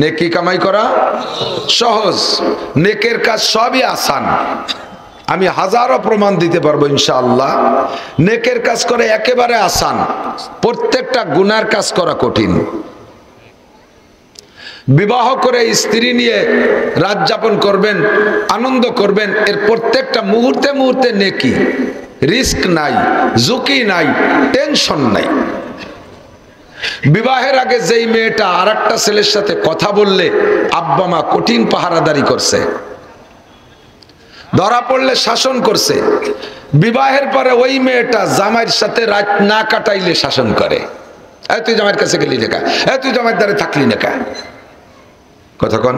নেকি কামাই করা সহজ, নেকের কাজ সবই আসান। আমি হাজারো প্রমাণ দিতে পারবো ইনশাআল্লাহ। নেকের কাজ করে একেবারে আসান, প্রত্যেকটা গুনার কাজ করা কঠিন। বিবাহ করে স্ত্রী নিয়ে রাত যাপন করবেন, আনন্দ করবেন, এর প্রত্যেকটা মুহূর্তে মুহূর্তে নেকি, রিস্ক নাই, ঝুঁকি নাই, টেনশন নাই। বিবাহের আগে যেই মেয়েটা আর একটা ছেলের সাথে কথা বললে আব্বা মা কঠিন পাহারাদারি করছে, ধরা পড়লে শাসন করছে, বিবাহের পরে ওই মেয়েটা জামাইয়ের সাথে রাত না কাটাইলে শাসন করে। তুই জামাইয়ের কাছে গেলি না, তুই জামাইয়ের দ্বারে থাকলি না, কতক্ষণ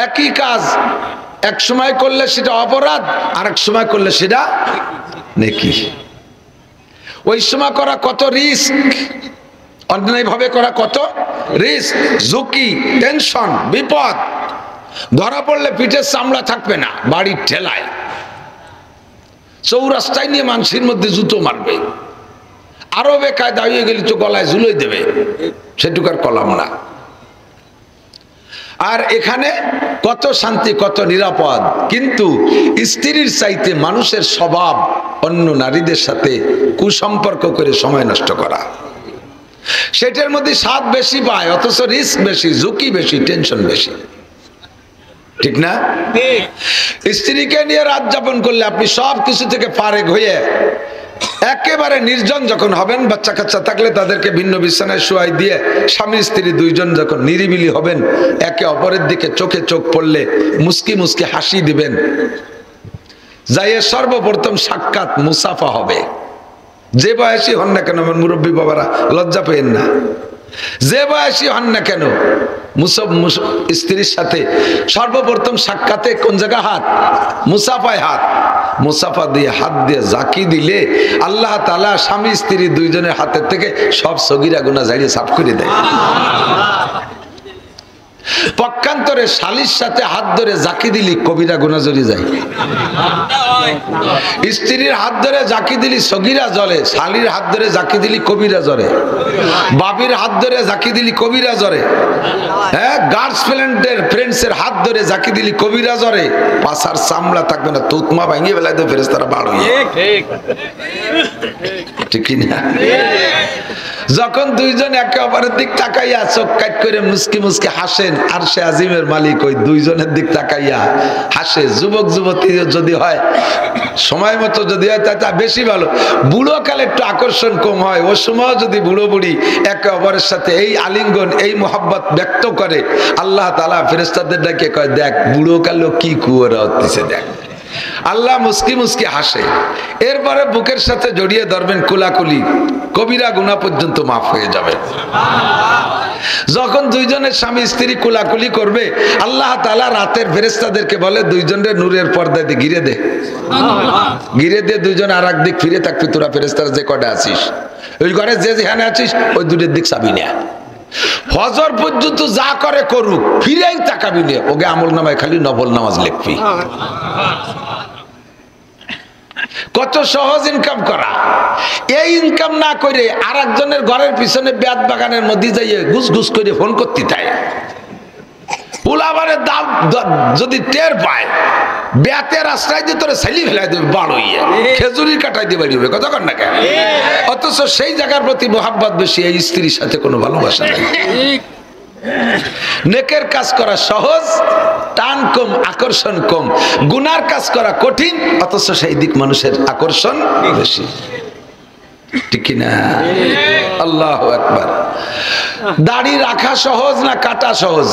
একই কাজ এক সময় করলে সেটা অপরাধ, আর এক সময় করলে সেটা নেকি। ওই সময় করা কত রিস্ক, অন্যায় ভাবে করা কত রিস্ক, ঝুঁকি, টেনশন, বিপদ। ধরা পড়লে পিঠের চামড়া থাকবে না, বাড়ির ঠেলায় চৌরাস্তায় নিয়ে মানুষের মধ্যে জুতো মারবে, আরো বেকায়দা হয়ে গেলে তো গলায় ঝুলোই দেবে, সেটুকার কলাম না। আর এখানে কত শান্তি, কত নিরাপদ। কিন্তু স্ত্রীর চাইতে মানুষের স্বভাব অন্য নারীদের সাথে কুসম্পর্ক করে সময় নষ্ট করা, সেটার মধ্যে স্বাদ বেশি পায়, অথচ রিস্ক বেশি, ঝুঁকি বেশি, টেনশন বেশি, ঠিক না? স্ত্রীকে নিয়ে রাত যাপন করলে আপনি সব কিছু থেকে ফারেক হয়ে একেবারে নির্জন যখন হবেন, বাচ্চা কাচ্চা থাকলে তাদেরকে ভিন্ন বিছানায় শোয়াই দিয়ে স্বামী স্ত্রী দুইজন যখন নিরিবিলি হবেন, একে অপরের দিকে চোখে চোখ পড়লে মুস্কি মুস্কি হাসি দিবেন, যাইয়ে সর্বপ্রথম সাক্ষাৎ মুসাফা হবে। যে বয়সী হন না কেন, আমার মুরব্বী বাবারা লজ্জা পেয়েন না, যে বয়সী হন না কেন স্ত্রীর সাথে সর্বপ্রথম সাক্ষাতে কোন জায়গা হাত, মুসাফায় হাত। মুসাফা দিয়ে হাত দিয়ে জাকি দিলে আল্লাহ তাআলা স্বামী স্ত্রী দুইজনের হাতের থেকে সব সগীরা গুনাহ ঝাড়িয়ে সাফ করে দেয়। পক্ষান্তরে শালীর সাথে হাত ধরে জাকি দিলি কবিরা গুনাহ ঝরে যায়। স্ত্রীর হাত ধরে জাকি দিলি সগীরা জ্বলে, শালীর হাত ধরে জাকি দিলি কবিরা জ্বরে, বাবির হাত ধরে জাকি দিলি কবিরা জ্বরে, হ্যাঁ, গার্লফ্রেন্ডের ফ্রেন্ডসের হাত ধরে জাকি দিলি কবিরা জ্বরে, পাছার চামড়া থাকবে না, তুতমা ভাঙিয়ে বেলায় তো ফেরেশতারা বার হয়ে, ঠিক না? যখন দুইজন একে অপরের দিক তাকাইয়া চোখ কাট করে মুস্কি মুস্কি হাসেন, আর সে আজিমের মালিক ওই দুইজনের দিক তাকাইয়া হাসে। যুবক যুবতী যদি হয়, সময় মতো যদি হয় তা বেশি ভালো। বুড়ো কালে একটু আকর্ষণ কম হয়, ও সময় যদি বুড়ো বুড়ি একে অপরের সাথে এই আলিঙ্গন, এই মোহাব্বত ব্যক্ত করে, আল্লাহ তাআলা ফেরেশতাদের ডাকে কয়, দেখ বুড়ো কালেও কি কুয়ারা হচ্ছে, দেখ। আল্লাহ মুস্কি মুস্কি হাসে, এরপরে বুকের সাথে জড়িয়ে ধরবেন, কোলাকুলি, কবিরা গুনাহ পর্যন্ত মাফ হয়ে যাবে। যখন দুইজনের স্বামী স্ত্রী কোলাকুলি করবে, আল্লাহ তাআলা রাতের ফেরেশতাদেরকে বলে, দুইজনের নূরের পর্দা দিয়ে ঘিরে দে, ঘিরে দিয়ে দুইজন আর এক দিক ফিরে থাকবি, তোরা ফেরেশতারা যে কটা আছিস, ওই ঘরে যে যেখানে আছিস ওই দুটোর দিক চাবি না। ফজর পর্যন্ত যা করে করুক, ফিরেই তাকাবি না, ওকে আমল নামায় খালি নফল নামাজ লিখবি। কত সহজ ইনকাম করা। এই ইনকাম না করে আর একজনের ঘরের পিছনে বেত বাগানের মধ্যে যাইয়ে ঘুষ ঘুষ করে ফোন করতে চায়, পোলাবারের দাম যদি টের পায়, বেতের রাস্তায় দিয়ে তোরে ছেলি ফেলাই দেবে, বাড় হইয়ে খেজুরির কাটাই দিয়ে বাড়ি হবে, কথা কর না কেন? অথচ সেই জায়গার প্রতি মোহাব্বত বেশি, এই স্ত্রীর সাথে কোনো ভালোবাসা নেই। নেকের কাজ করা সহজ, টান কম, আকর্ষণ কম। গুনার কাজ করা কঠিন, অথচ সেই দিক মানুষের আকর্ষণ বেশি, ঠিক না? আল্লাহু আকবার। দাড়ি রাখা সহজ না কাটা সহজ?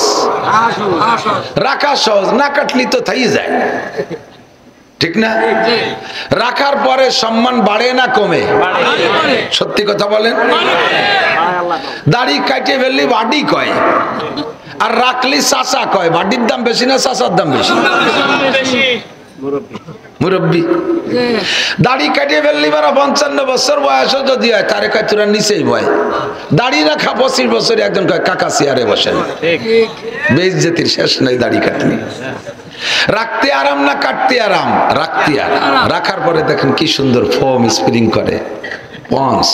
রাখা সহজ, না কাটলি তো থাই যায়, ঠিক না? রাখার পরে সম্মান বাড়ে না কমে? সত্যি কথা বলেন। দাড়ি কাটিয়ে ফেললি বাড়ি কয়, আর রাখলি চাচা কয়। বাড়ির দাম বেশি না চাচার দাম বেশি? মুরব্বী। দাড়ি কাটিয়ে ফেললি 55 বছর বয়স যদি হয়, তারে কয় তোরা নিচেই বয়। দাড়ি রাখা 25 বছরে একজন কয় কাকা চেয়ারে বসেন, বেইজ্জতির শেষ নাই দাড়ি কাটলি। রাখতে আরাম না কাটতে আরাম? রাখতে আরাম। রাখার পরে দেখেন কি সুন্দর ফোম স্প্রিং করে, পন্স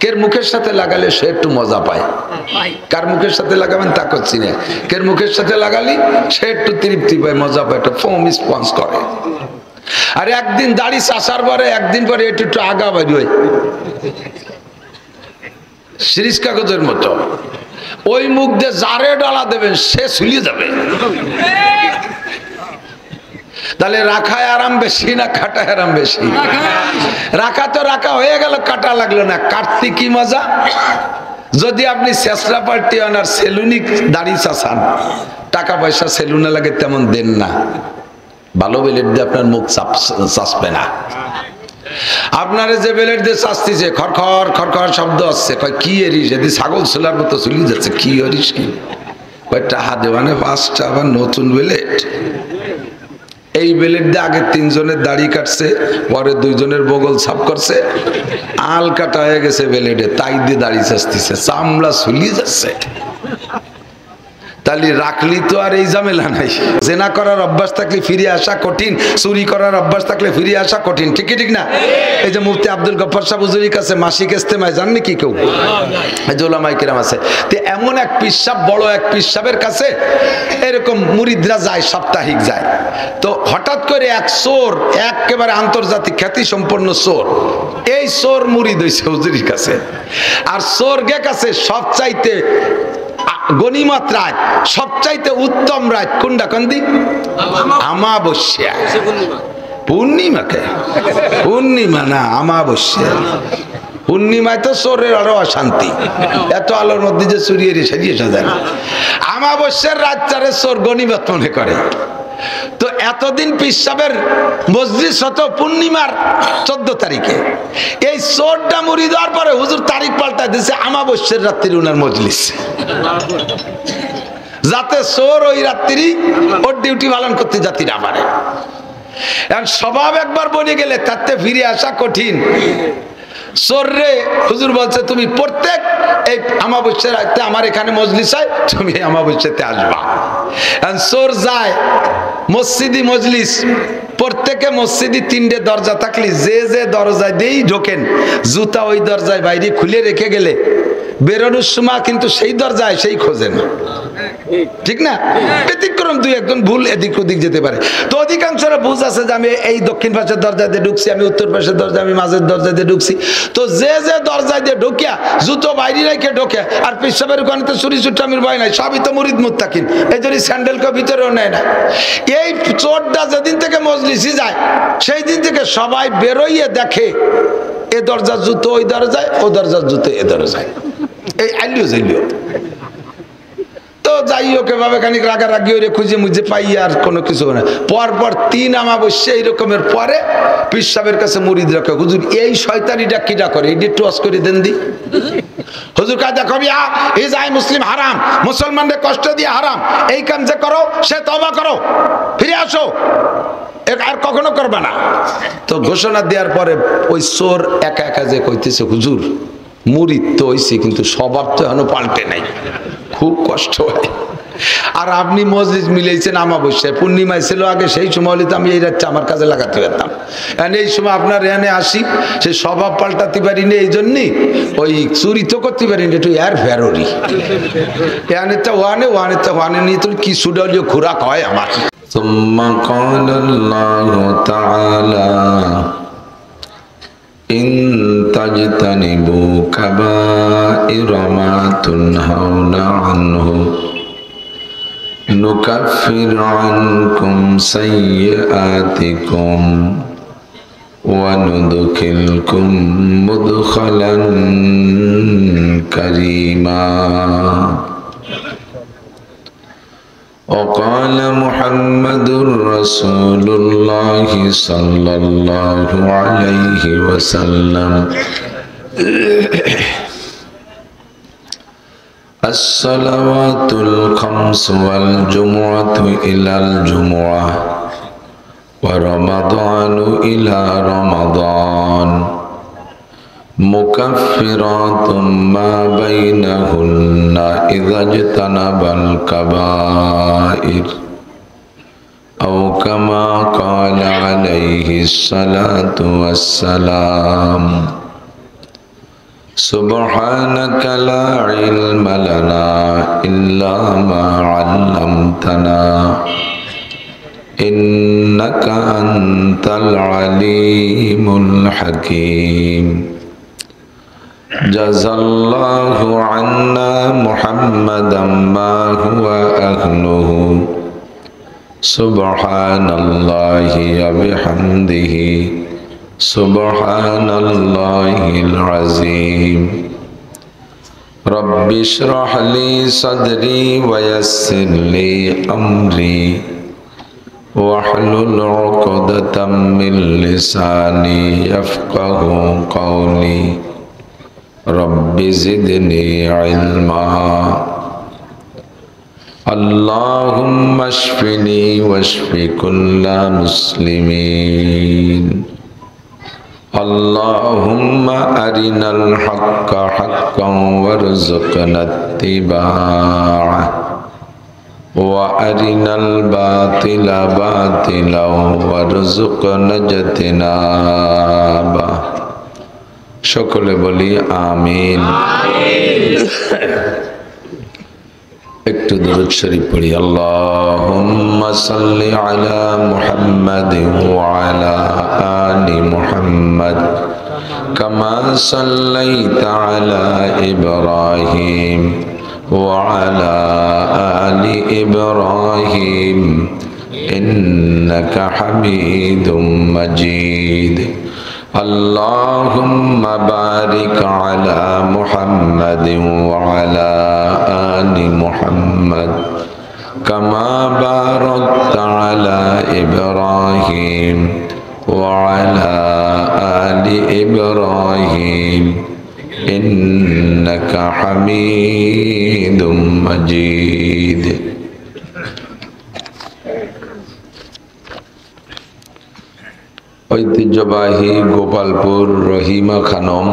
কের মুখের সাথে লাগালে সে একটু মজা পায়, কার মুখের সাথে লাগাবেন তা করছি না, কের মুখের সাথে লাগালি সে একটু তৃপ্তি পায়, মজা পায়, একটা ফোম স্পঞ্জ করে। আর একদিন দাড়ি চাষার পরে একদিন পরে একটু একটু আগা বাড়ি হয় সিরিজ কাগজের মতো। ওই মুখ দিয়ে জারে ডালা দেবেন সে ঝুলিয়ে যাবে। তাহলে রাখায় আরাম বেশি না কাটায় আরাম বেশি? রাখা তো রাখা হয়ে গেল, কাটা লাগলো না, কাটতে কি মজা। যদি আপনি শেষরা পার্টি হন আর সেলুনিক দাড়ি চাষান, টাকা পয়সা সেলুনে লাগে তেমন দেন না, ভালো বেলেট দিয়ে আপনার মুখ চাষবে না। আপনারে যে বেলেট দিয়ে চাষতেছে খড়খড় খড়খড় শব্দ আসছে, কয় কি এরিস, এদি ছাগল ছোলার মতো চলি যাচ্ছে, কি এরিস কি? কয় টাহা দেওয়ানে 5টা আবার নতুন বেলেট। এই বেলেট দিয়ে আগে 3 জনের দাড়ি কাটছে, পরে 2 জনের বগল সাফ করছে, আল কাটা হয়ে গেছে বেলেটে, তাই দিয়ে দাড়ি চাষতেছে, চামড়া ঝুলিয়ে যাচ্ছে। তাহলে রাখলি তো আর এই ঝামেলা নাই। জেনা করার অভ্যাস থাকলে ফিরে আসা কঠিন, চুরি করার অভ্যাস থাকলে ফিরে আসা কঠিন, ঠিক ঠিক না? এই যে মুফতি আব্দুল গফফার সাহেব হুজুরের কাছে মাসিক ইস্তেমায় যান নাকি কেউ? এই যে ওলামায়ে কেরাম আছে, তো এমন এক পিসাব, বড় এক পিসাবের কাছে এরকম মুরিদরা যায়, সাপ্তাহিক যায়। তো হঠাৎ করে এক চোর, একেবারে আন্তর্জাতিক খ্যাতি সম্পন্ন চোর, এই চোর মুরিদ হইছে হুজুরের কাছে। আর চোর গে কাছে সবচাইতে গনিমত রাত, সবচাইতে উত্তম রাত কোনটা কান্দি? আমাবস্যা। পূর্ণিমাকে? পূর্ণিমা না, আমাবস্যা। পূর্ণিমায় তো চোরের আরো অশান্তি, এত আলোর মধ্যে যে চুরিয়ে সাজিয়ে সাজায়। আমাবস্যার রাতটারে চোর গনিমত মনে করে। তো এতদিন পিসাবের মজলিস হতো পূর্ণিমার 14 তারিখে, এই চোরটা মুড়ি দেওয়ার পরে হুজুর তারিখ পাল্টায় দিচ্ছে আমাবস্যার রাত্রি উনার মজলিস, যাতে চোর ওই রাত্রি ওর ডিউটি পালন করতে যাত্রী না পারে। স্বভাব একবার বনে গেলে তাতে ফিরে আসা কঠিন। চোর রে হুজুর বলছে তুমি প্রত্যেক এই আমাবস্যার রাতে আমার এখানে মজলিস হয়, তুমি আমাবস্যাতে আসবা। চোর যায় মসজিদি মজলিস, প্রত্যেকে মসজিদি 3টে দরজা থাকলে যে যে দরজায় দিয়েই ঢোকেন, জুতা ওই দরজায় বাইরে খুলে রেখে গেলে বেরোনোর সময় কিন্তু সেই দরজায় সেই খোঁজেন, ঠিক না? ব্যতিক্রম 2-1 ভুল এদিক ওদিক যেতে পারে। তো অধিকাংশরা বুঝ আছে যে আমি এই দক্ষিণ পাশের দরজা দিয়ে ঢুকছি, আমি উত্তর পাশের দরজা, আমি মাঝের দরজা দিয়ে ঢুকছি। তো যে যে দরজায় দিয়ে ঢুকিয়া জুতো বাইরে রেখে ঢোকে, আর পিসাবের ওখানে তো চুরি চুট্টামির ভয় নাই, সবই তো মুরিদ মুত্তাকিন, এই জন্য স্যান্ডেলকে ভিতরেও নেয় না। এই চোরটা যেদিন থেকে মজলিসে যায় সেই দিন থেকে সবাই বেরোইয়ে দেখে এ দরজার জুতো ওই দরজায়, ও দরজার জুতো এ দরজায়, এই আইলিও যাইলিও। তো যাই হোক, এভাবে খানিক রাগারাগি ওরে খুঁজে মুজে পাই, আর কোনো কিছু না। পরপর 3 আমাবস্যা এইরকমের পরে পীর সাহেবের কাছে মুরিদ রাখে, হুজুর এই শয়তানিটা কিটা করে, এই একটু ওয়াজ করে দেন দি। হুজুর কাজা কবি এই যাই মুসলিম হারাম, মুসলমানদের কষ্ট দিয়ে হারাম, এই কাম যে করো সে তওবা করো, ফিরে আসো, আর কখনো করবে না। তো ঘোষণা দেওয়ার পরে ওই চোর একা একা যে কইতেছে, হুজুর মুরিদ তো হইছে কিন্তু স্বভাব তো এখনো পাল্টে নাই, খুব কষ্ট হয়। আর আপনি মসজিদ মিলেছেন আমাবস্যায়, পূর্ণিমায় ছিল আগে, সেই সময় হলে তো আমি এই রাতটা আমার কাজে লাগাতে পারতাম। এই সময় আপনার এখানে আসি, সে স্বভাব পাল্টাতে পারিনি, এই জন্যই ওই চুরি তো করতে পারিনি, একটু এর ফেরোরি এখানে তো ওয়ানে নিয়ে তো কি সুডলীয় খোরাক হয় আমার। ثم قال الله تعالى إن تجتنبوا كبائر ما تنهون عنه نكفر عنكم سيئاتكم وندخلكم مدخلا كريما وقال محمد رسول الله صلى الله عليه وسلم الصلوات الخمس والجمعة إلى الجمعة ورمضان إلى رمضان مكفرات ما بينهن إذا اجتنب الكبائر أو كما قال عليه الصلاة والسلام سبحانك لا علم لنا إلا ما علمتنا إنك أنت العليم الحكيم جزا الله عنا محمدا ما هو أهله سبحان الله وبحمده سبحان الله العظيم رب اشرح لي صدري ويسر لي أمري واحلل عقدة من لساني يفقه قولي رب زدني علما اللهم اشفني واشف كل مسلمين اللهم أرنا الحق حقا وارزقنا اتباعه وأرنا الباطل باطلا وارزقنا اجتنابه সকলে বলি আমিন একটু দরুদ শরীফ পড়ি আল্লাহুম্মা সাল্লি আলা মুহাম্মাদিন ওয়া আলা আলি মুহাম্মাদ কামা সাল্লাইতা আলা ইব্রাহিম ওয়া আলা আলি ইব্রাহিম ইন্নাকা হামিদুম মাজিদ اللهم بارك على محمد وعلى آل محمد كما باركت على إبراهيم وعلى آل إبراهيم إنك حميد مجيد ঐতিহ্যবাহী গোপালপুর রহিমা খানম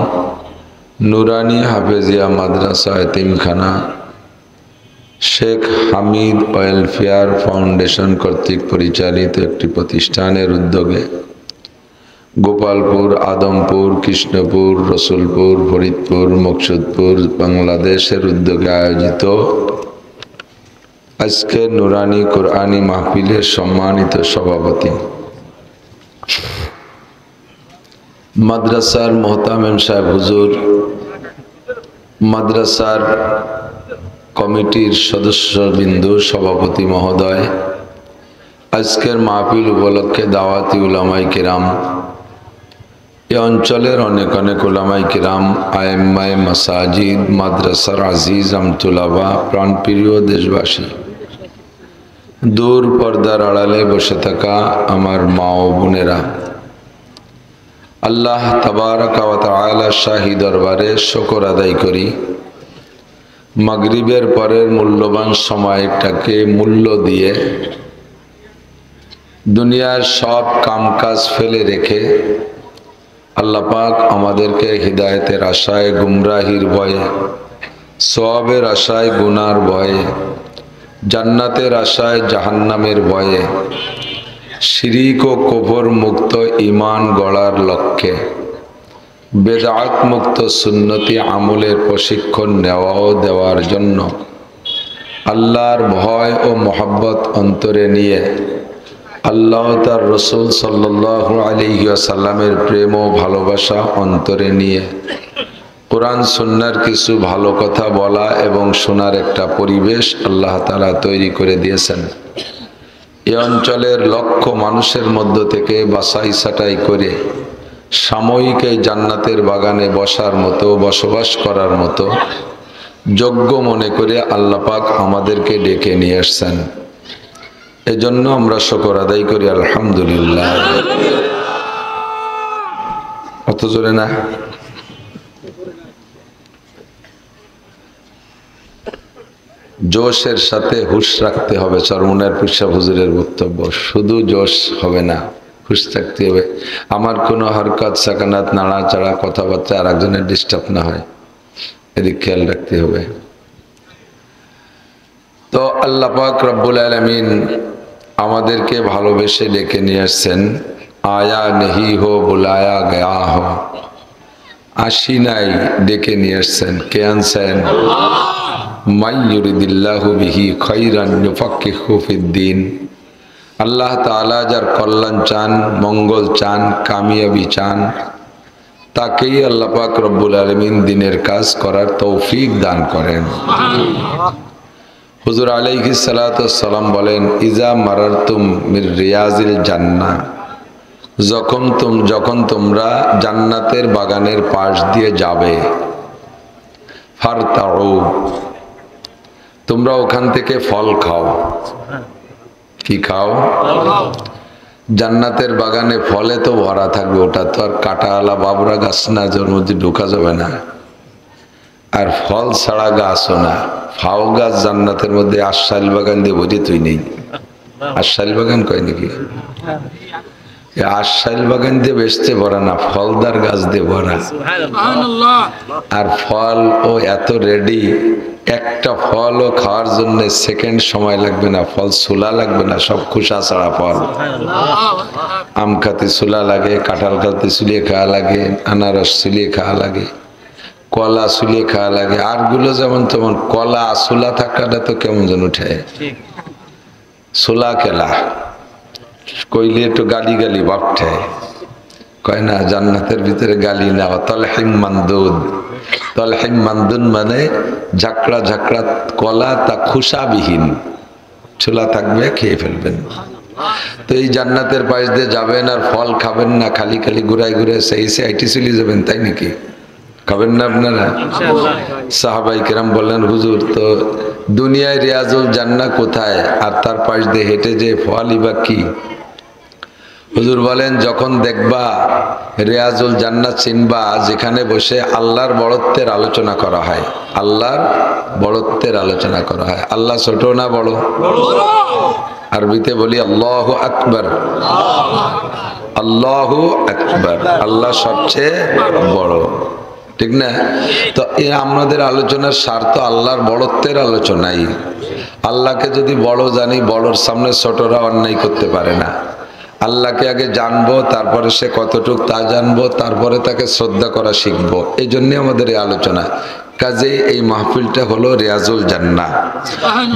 নুরানি হাফেজিয়া মাদ্রাসা এতিমখানা শেখ হামিদ ওয়েলফেয়ার ফাউন্ডেশন কর্তৃক পরিচালিত একটি প্রতিষ্ঠানের উদ্যোগে গোপালপুর, আদমপুর, কৃষ্ণপুর, রসুলপুর, ফরিদপুর, মকসুদপুর বাংলাদেশের উদ্যোগে আয়োজিত আজকে নুরানি কোরআনী মাহফিলের সম্মানিত সভাপতি মাদ্রাসার মোহতামেম সাহেব হুজুর, মাদ্রাসার কমিটির সদস্যবৃন্দু, সভাপতি মহোদয়, আজকের মাহফিল উপলক্ষে দাওয়াতি উলামাই কিরাম, এই অঞ্চলের অনেক অনেক উলামাই কিরাম, আয়েম্মায়ে মাসাজিদ, মাদ্রাসার আজিজ আমতুলাবা, প্রাণপ্রিয় দেশবাসী, দূর পর্দার আড়ালে বসে থাকা আমার মা ও বোনেরা, আল্লাহ তাবারাকা ওয়া তাআলা শাহী দরবারে শুকর আদায় করি। মাগরিবের পরের মূল্যবান সময়টাকে মূল্য দিয়ে দুনিয়ার সব কামকাজ ফেলে রেখে আল্লাহ পাক আমাদেরকে হিদায়াতের আশায়, গুমরাহির ভয়ে, সওয়াবের আশায়, গুনার ভয়ে, জান্নাতের আশায়, জাহান্নামের ভয়ে, শিরিক ও কুফর মুক্ত ঈমান গড়ার লক্ষ্যে বেদাত মুক্ত সুন্নতি আমলের প্রশিক্ষণ নেওয়া ও দেওয়ার জন্য আল্লাহর ভয় ও মহব্বত অন্তরে নিয়ে আল্লাহ তার রসুল সাল্লাল্লাহু আলাইহি ওয়াসাল্লামের প্রেম ও ভালোবাসা অন্তরে নিয়ে কোরআন সুন্নাহর কিছু ভালো কথা বলা এবং শোনার একটা পরিবেশ আল্লাহ তাআলা তৈরি করে দিয়েছেন। এই অঞ্চলের লক্ষ মানুষের মধ্য থেকে বাছাই ছাঁটাই করে সাময়িক এই জান্নাতের বাগানে বসার মতো, বসবাস করার মতো যোগ্য মনে করে আল্লাহ পাক আমাদেরকে ডেকে নিয়ে আসছেন। এজন্য আমরা শুকর আদায় করি আলহামদুলিল্লাহ। অত জোরে না, জোশের সাথে হুশ রাখতে হবে। চরমুনার পিরসাহেব হুজুরের বক্তব্য, শুধু জোশ হবে না, হুশ থাকতে হবে। আমার কোনো হরকত সাকানাত, নাড়াচাড়া, কথাবার্তা আর একজনের ডিস্টার্ব না হয়, এদিক খেয়াল রাখতে হবে। তো আল্লাহ পাক রব্বুল আলামিন আমাদেরকে ভালোবেসে ডেকে নিয়ে আসছেন। আয়া নেহি হো বুলায়া গয়া হো, আসি নাই, ডেকে নিয়ে আসছেন। কে আনছেন? মাই ইউরিদিল্লাহু বিহি খাইরান ইউফাক্কিহু ফিদ্দিন। আল্লাহ তাআলা যার কল্যাণ চান, মঙ্গল চান, কামিয়াবি চান, তাকেই আল্লাহ পাক রব্বুল আলামিন দিনের কাজ করার তৌফিক দান করেন। হুজুর আলাইহিস সালাতু ওয়াস সালাম বলেন, ইজা মারারতুম মির রিয়াজিল জান্নাহ, যখন তোমরা জান্নাতের বাগানের পাশ দিয়ে যাবে, ফারতাউ, তোমরা ওখান থেকে ফল খাও। কি খাও? জান্নাতের বাগানে ফলে তো ভরা থাকবে, ওটা তো আর কাঁটাওয়ালা বাবরা গাছ না, যার মধ্যে ঢোকা যাবে না। আর ফল ছাড়া গাছও না, ফাও গাছ জান্নাতের মধ্যে। আশাইল বাগান দিয়ে বোঝে তুই নেই। আশাইল বাগান কয় নাকি? আশাইল বাগান দিয়ে বেচতে ভরা না, ফলদার গাছ দিয়ে ভরা। আর ফল ও এত রেডি, একটা ফলও খাওয়ার জন্য সেকেন্ড সময় লাগবে না, ফল সুলা লাগবে না, সব খোসা ছাড়া ফল। আম খাতে সুলা লাগে, কাঁঠাল খাতে সুলিয়ে খাওয়া লাগে, আনারস সুলিয়ে খাওয়া লাগে, কলা সুলিয়ে খাওয়া লাগে। আর গুলো যেমন তেমন, কলা সুলা থাকাটা তো কেমন যেন উঠে। সুলা কেলা কইলে একটু গালি গালি ভাবঠে, কয় না জান্নাতের ভিতরে গালি না। তলহিম মানদুদ, তলহিম মানদুন মানে ঝাঁকড়া ঝাঁকড়া কলা, তা খুশাবিহীন, ছোলা থাকবে, খেয়ে ফেলবেন। তো এই জান্নাতের পাশ দিয়ে যাবেন আর ফল খাবেন না, খালি খালি ঘুরাই ঘুরে সেই আইটি চলে যাবেন, তাই নাকি? খাবেন না আপনারা? সাহাবাই কেরাম বললেন, হুজুর তো দুনিয়ায় রিয়াজুল জান্নাহ কোথায়, আর তার পাশ দিয়ে হেঁটে যে ফলই বা কি? হুজুর বলেন, যখন দেখবা রিয়াজুল জান্নাহ চিনবা, যেখানে বসে আল্লাহর বড়ত্বের আলোচনা করা হয়। আল্লাহর বড়ত্বের আলোচনা করা হয়। আল্লাহ ছোট না বড়? আরবিতে বলি আল্লাহু আকবার, আল্লাহু আকবার, আল্লাহ সবচেয়ে বড়, ঠিক না? তো আমাদের আলোচনার স্বার্থ আল্লাহর বড়ত্বের আলোচনাই। আল্লাহকে যদি বড় জানি, বড়র সামনে ছোটরা অন্যায় করতে পারে না। আল্লাহকে আগে জানবো, তারপরে সে কতটুক তা জানবো, তারপরে তাকে শ্রদ্ধা করা শিখবো। এই জন্য আমাদের এই আলোচনা। কাজে এই মাহফিলটা হলো রিয়াজুল জান্নাহ,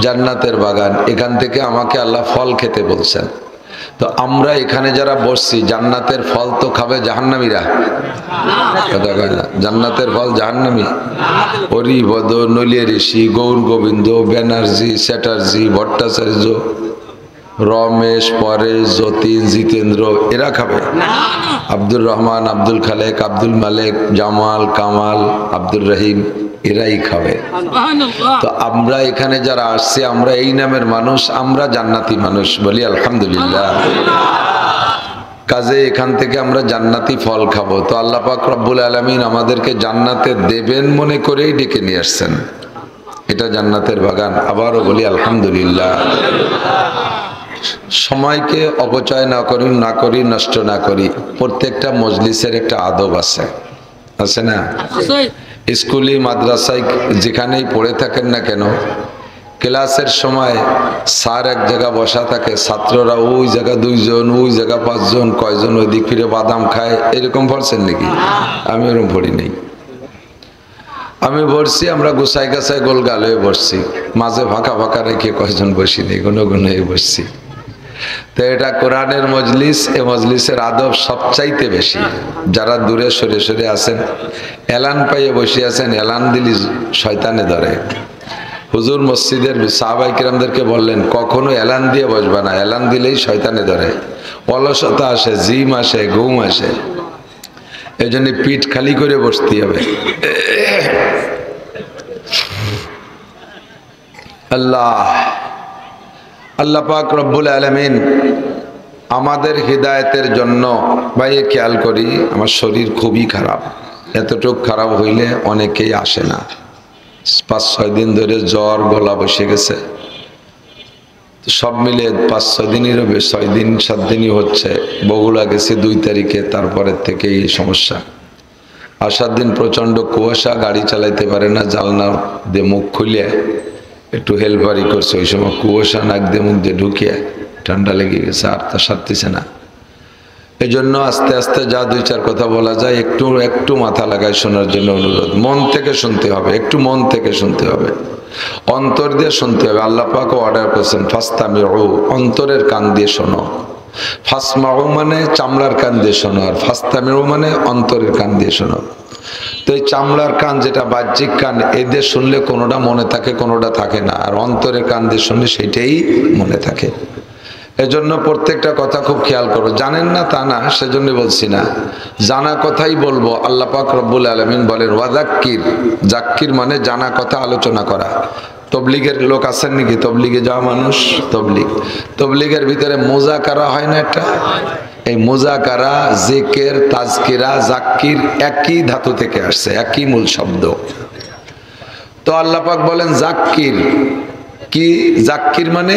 জান্নাতের বাগান। এখান থেকে আমাকে আল্লাহ ফল খেতে বলছেন। তো আমরা এখানে যারা বসছি, জান্নাতের ফল তো খাবে জাহান্নামীরা। জান্নাতের ফল জাহান্নামী? হরিবদ, নলিয়া ঋষি, গৌর গোবিন্দ, ব্যানার্জি, চ্যাটার্জি, ভট্টাচার্য, রমেশ, পরেশ, যতীন, জিতেন্দ্র, এরা খাবে? আব্দুর রহমান, আব্দুল খালেক, আব্দুল মালেক, জামাল, কামাল, আব্দুর রহিম, এরাই খাবে। তো আমরা এখানে যারা আসছি, আমরা এই নামের মানুষ, আমরা জান্নাতি মানুষ, বলি আলহামদুলিল্লাহ। কাজে এখান থেকে আমরা জান্নাতি ফল খাবো। তো আল্লাহ পাক রব্বুল আলামিন আমাদেরকে জান্নাতে দেবেন মনে করেই ডেকে নিয়ে আসছেন। এটা জান্নাতের বাগান। আবারও বলি আলহামদুলিল্লাহ। সময়কে অপচয় না করি, নষ্ট না করি। প্রত্যেকটা মজলিসের একটা আদব আছে, আছে না? স্কুলে, মাদ্রাসায়, যেখানেই পড়ে থাকেন না কেন, ক্লাসের সময় স্যার এক জায়গা বসা থাকে, ছাত্ররা ওই জায়গা 2 জন, ওই জায়গা 5 জন, কয়জন ওই দিক ফিরে বাদাম খায়। এরকম পড়ছেন নাকি? আমি এরকম পড়ি নেই। আমি বসছি, আমরা গোসাই গাছায় গোলগাল হয়ে বসছি, মাঝে ফাঁকা ফাঁকা রেখে কয়জন বসি নেই, গুনো হয়ে বসছি। তো এটা কোরআনের মজলিস। এ মজলিসের আদব সবচাইতে বেশি। যারা দূরে সরে সরে আছেন, এলান পাইয়ে বসে আছেন, এলান দিলি শয়তানে ধরে। হুজুর মসজিদের সাহাবায়ে কিরামদেরকে বললেন, কখনো এলান দিয়ে বসবা না, এলান দিলেই শয়তানে ধরে, অলসতা আসে, জিম আসে, ঘুম আসে। এই জন্য পিঠ খালি করে বসতে হবে। আল্লাহ পাক রব্বুল আলামিন আমাদের হিদায়াতের জন্য, ভাই খেয়াল করি, আমার শরীর খুবই খারাপ। এতটুক খারাপ হইলে অনেকেই আসে না। 5-6 দিন ধরে জ্বর, গলা বসে গেছে। সব মিলে 5-6 দিনেরও বেশ, 6 দিন 7 দিনই হচ্ছে। বগুড়া গেছে 2 তারিখে, তারপরের থেকে এই সমস্যা। আসার দিন প্রচন্ড কুয়াশা, গাড়ি চালাইতে পারে না, জানলা দিয়ে মুখ খুলে একটু হেলপারি করছে। ওই সময় কুয়াশা নাক দিয়ে মুখ দিয়ে ঢুকিয়ে ঠান্ডা লেগে গেছে, আর তা সারতেছে না। এই জন্য আস্তে আস্তে যা দুই চার কথা বলা যায় একটু একটু মাথা লাগায় শোনার জন্য অনুরোধ। মন থেকে শুনতে হবে, একটু মন থেকে শুনতে হবে, অন্তর দিয়ে শুনতে হবে। আল্লাহ পাক অর্ডার করেছেন ফাসতামিউ, অন্তরের কান দিয়ে শোনো। ফাসমাউ মানে চামড়ার কান দিয়ে শোনো, আর ফাসতামিউ মানে অন্তরের কান দিয়ে শোনো। তো এই চামড়ার কান যেটা বাহ্যিক কান, এদের শুনলে কোনোটা মনে থাকে কোনোটা থাকে না, আর অন্তরের কান দিয়ে শুনলে সেটাই মনে থাকে। এজন্য প্রত্যেকটা কথা খুব খেয়াল করো। জানেন না তা না, সেজন্য বলছি না, জানা কথাই বলবো। আল্লাহ পাক রব্বুল আলামিন বলেন ওয়াজাক্কির, জাক্কির মানে জানা কথা আলোচনা করা। তবলিগের লোক আছেন নাকি? তবলিগে যাওয়া মানুষ, তবলিগের ভিতরে মুজাকারা হয় না একটা? এই মুজাকারা, জিকির, তাজকিরা, জাক্কির একই ধাতু থেকে আসছে, একই মূল শব্দ। তো আল্লাহ পাক বলেন জাক্কির। কি জাক্কির মানে?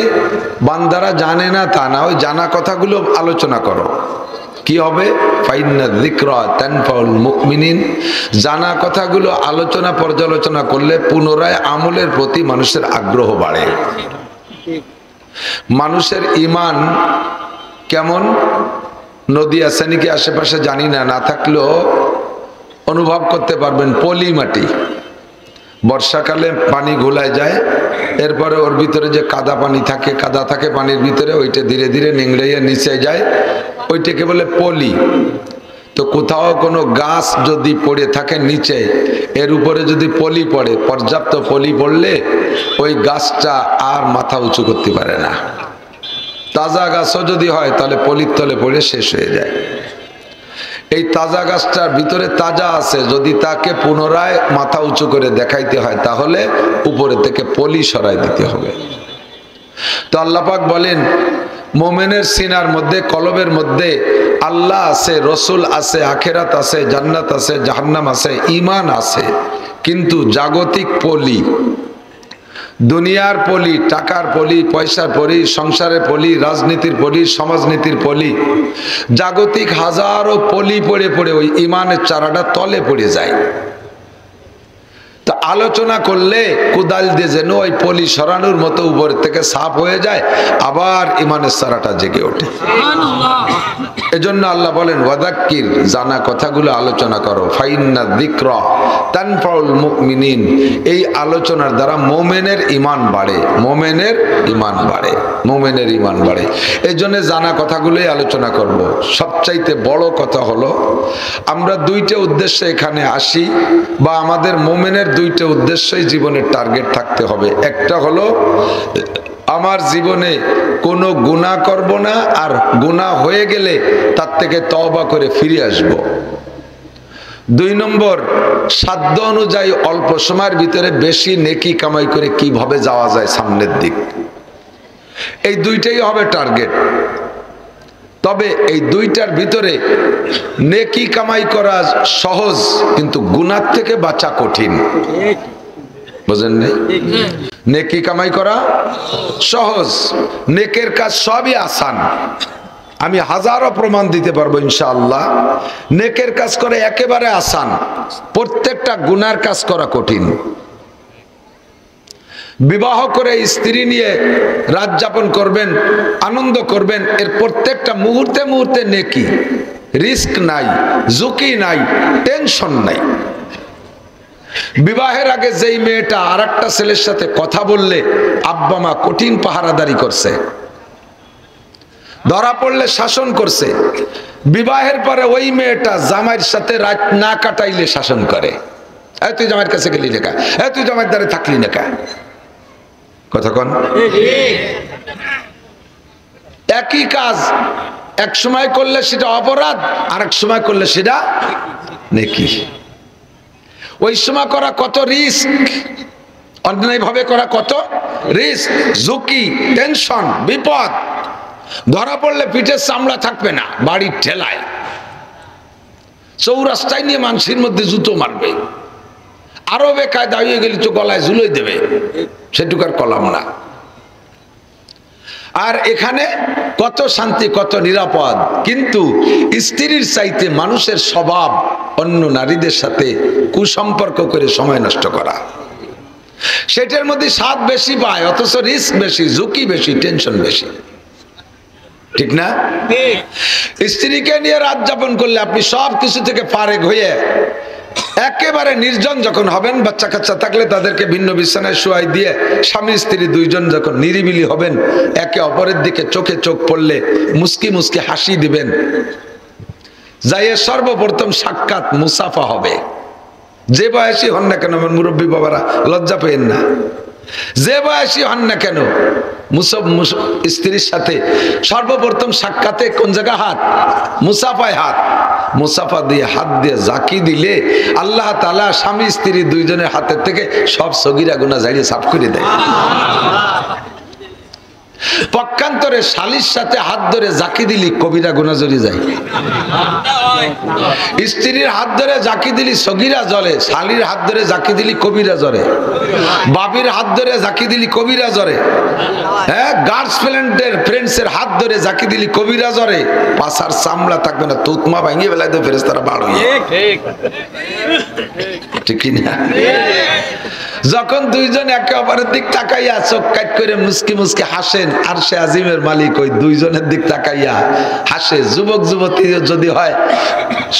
বান্দারা জানে না তা না, ওই জানা কথাগুলো আলোচনা করো। কি হবে? ফাইন্না যিকরা তানফাউল মুমিনিন, জানা কথাগুলো আলোচনা পর্যালোচনা করলে পুনরায় আমলের প্রতি মানুষের আগ্রহ বাড়ে। মানুষের ঈমান কেমন, নদী আছে নাকি আশেপাশে জানি না, না থাকলেও অনুভব করতে পারবেন। পলি মাটি, বর্ষাকালে পানি ঘোলায় যায়, এরপরে ওর ভিতরে যে কাদা পানি থাকে, কাদা থাকে পানির ভিতরে, ওইটা ধীরে ধীরে নিংড়াইয়া নিচে যায়, ওইটাকে বলে পলি। তো কোথাও কোনো গাছ যদি পড়ে থাকে নিচে, এর উপরে যদি পলি পড়ে, পর্যাপ্ত পলি পড়লে ওই গাছটা আর মাথা উঁচু করতে পারে না। তাজা গাছও যদি হয় তাহলে পলির তলে পড়ে শেষ হয়ে যায়। এই তাজা গাছটার ভিতরে তাজা আছে, যদি তাকে পুনরায় মাথা উঁচু করে দেখাইতে হয় তাহলে উপরে থেকে পলি সরাই দিতে হবে। তো আল্লাহ পাক বলেন মোমেনের সিনার মধ্যে, কলবের মধ্যে আল্লাহ আছে, রসুল আছে, আখেরাত আছে, জান্নাত আছে, জাহান্নাম আছে, ঈমান আছে, কিন্তু জাগতিক পলি, দুনিয়ার পলি, টাকার পলি, পয়সার পলি, সংসারের পলি, রাজনীতির পলি, সমাজনীতির পলি, জাগতিক হাজারো পলি পড়ে পড়ে ওই ইমানের চারাটা তলে পড়ে যায়। তা আলোচনা করলে কোদাল দিয়ে যেন ওই পলি সরানোর মতো উপর থেকে সাফ হয়ে যায়, আবার ইমানের চারাটা জেগে ওঠে। এজন্য আল্লাহ বলেন ওয়াদাক্কির, জানা কথাগুলো আলোচনা করো। ফাইন্না যিকরা তানফাউল মুমিনিন, এই আলোচনার দ্বারা মোমেনের ঈমান বাড়ে, মোমেনের ঈমান বাড়ে, মোমেনের ঈমান বাড়ে। এই জন্য জানা কথাগুলোই আলোচনা করব। সবচাইতে বড় কথা হলো আমরা দুইটা উদ্দেশ্যে এখানে আসি, বা আমাদের মোমেনের দুইটা উদ্দেশ্যই জীবনের টার্গেট থাকতে হবে। একটা হলো আমার জীবনে কোনো গুনাহ করব না, আর গুনাহ হয়ে গেলে তার থেকে তওবা করে ফিরে আসব। 2 নম্বর, সাধ্য অনুযায়ী অল্প সময়ের ভিতরে বেশি নেকি কামাই করে কিভাবে যাওয়া যায় সামনের দিক। এই দুইটাই হবে টার্গেট। তবে এই দুইটার ভিতরে নেকি কামাই করা সহজ, কিন্তু গুনাহ থেকে বাঁচা কঠিন। বুঝেন নাই? নেকি কামাই করা সহজ, নেকের কাজ সবই আসান। আমি হাজারো প্রমাণ দিতে পারবো ইনশাআল্লাহ। নেকের কাজ করে একেবারে আসান, প্রত্যেকটা গুনার কাজ করা কঠিন। বিবাহ করে স্ত্রী নিয়ে রাত যাপন করবেন, আনন্দ করবেন, এর প্রত্যেকটা মুহূর্তে মুহূর্তে নেকি, রিস্ক নাই, ঝুঁকি নাই, টেনশন নাই। বিবাহের আগে যেই মেয়েটা আর একটা ছেলের সাথে কথা বললে আব্বা মা কঠিন পাহারাদারি করছে, ধরা পড়লে শাসন করছে, বিবাহের পরে ওই মেয়েটা জামাইয়ের সাথে রাত না কাটাইলে শাসন করে। তুই জামাইয়ের কাছে গেলি না, তুই জামাইয়ের দ্বারে থাকলি না, কথা কন। একই কাজ এক সময় করলে সেটা অপরাধ, আর এক সময় করলে সেটা নেকি। ওই সময় করা কত রিস্ক, অন্যায় ভাবে করা কত রিস্ক, ঝুঁকি, টেনশন, বিপদ। ধরা পড়লে পিঠের চামড়া থাকবে না, বাড়ির ঠেলায় চৌরাস্তায় নিয়ে মানুষের মধ্যে জুতো মারবে। আরো বেকায়দা হয়ে গেলে তো গলায় ঝুলোই দেবে, সেটুকার কলাম না। আর এখানে কত শান্তি, কত নিরাপদ। কিন্তু স্ত্রীর চাইতে মানুষের স্বভাব অন্য নারীদের সাথে কুসম্পর্ক করে সময় নষ্ট করা, সেটার মধ্যে স্বাদ বেশি পায়, অথচ রিস্ক বেশি, ঝুঁকি বেশি, টেনশন বেশি। ঠিক না? স্ত্রীকে নিয়ে রাত যাপন করলে আপনি সব কিছু থেকে ফারেক হয়ে একেবারে নির্জন যখন হবেন, বাচ্চা কাচ্চা থাকলে তাদেরকে ভিন্ন বিছানায় শোয়াই দিয়ে স্বামী স্ত্রী দুইজন যখন নিরিবিলি হবেন, একে অপরের দিকে চোখে চোখ পড়লে মুস্কি মুস্কি হাসি দিবেন, যাইয়ে সর্বপ্রথম সাক্ষাৎ মুসাফা হবে। যে বয়সী হন না কেন, আমার মুরব্বী বাবারা লজ্জা পেয়েন না, যে বয়সী হন না কেন স্ত্রীর সাথে সর্বপ্রথম সাক্ষাতে কোন জায়গা হাত? মুসাফায় হাত। মুসাফা দিয়ে হাত দিয়ে জাকি দিলে আল্লাহ তাআলা স্বামী স্ত্রী দুইজনের হাতের থেকে সব সগীরা গুনাহ ঝাড়িয়ে সাফ করে দেয়। পক্ষান্তরে শালীর সাথে হাত ধরে জাকি দিলি কবিরা গুনাহ ঝরে যায়। স্ত্রীর হাত ধরে জাকি দিলি সগীরা জ্বলে, শালীর হাত ধরে জাকি দিলি কবিরা জ্বরে, বাবির হাত ধরে জাকি দিলি কবিরা জ্বরে, হ্যাঁ, গার্লফ্রেন্ডের ফ্রেন্ডসের হাত ধরে জাকি দিলি কবিরা জ্বরে, পাছার চামড়া থাকবে না, তুতমা ভাঙিয়ে বেলায় তো ফেরেশতারা বার হয়ে। ঠিক কি না? যখন দুইজন একে অপরের দিক তাকাইয়া চোখ কাট করে মুস্কি মুস্কি হাসেন, আর সে আজিমের মালিক ওই দুইজনের দিক তাকাইয়া হাসে। যুবক যুবতী যদি হয়,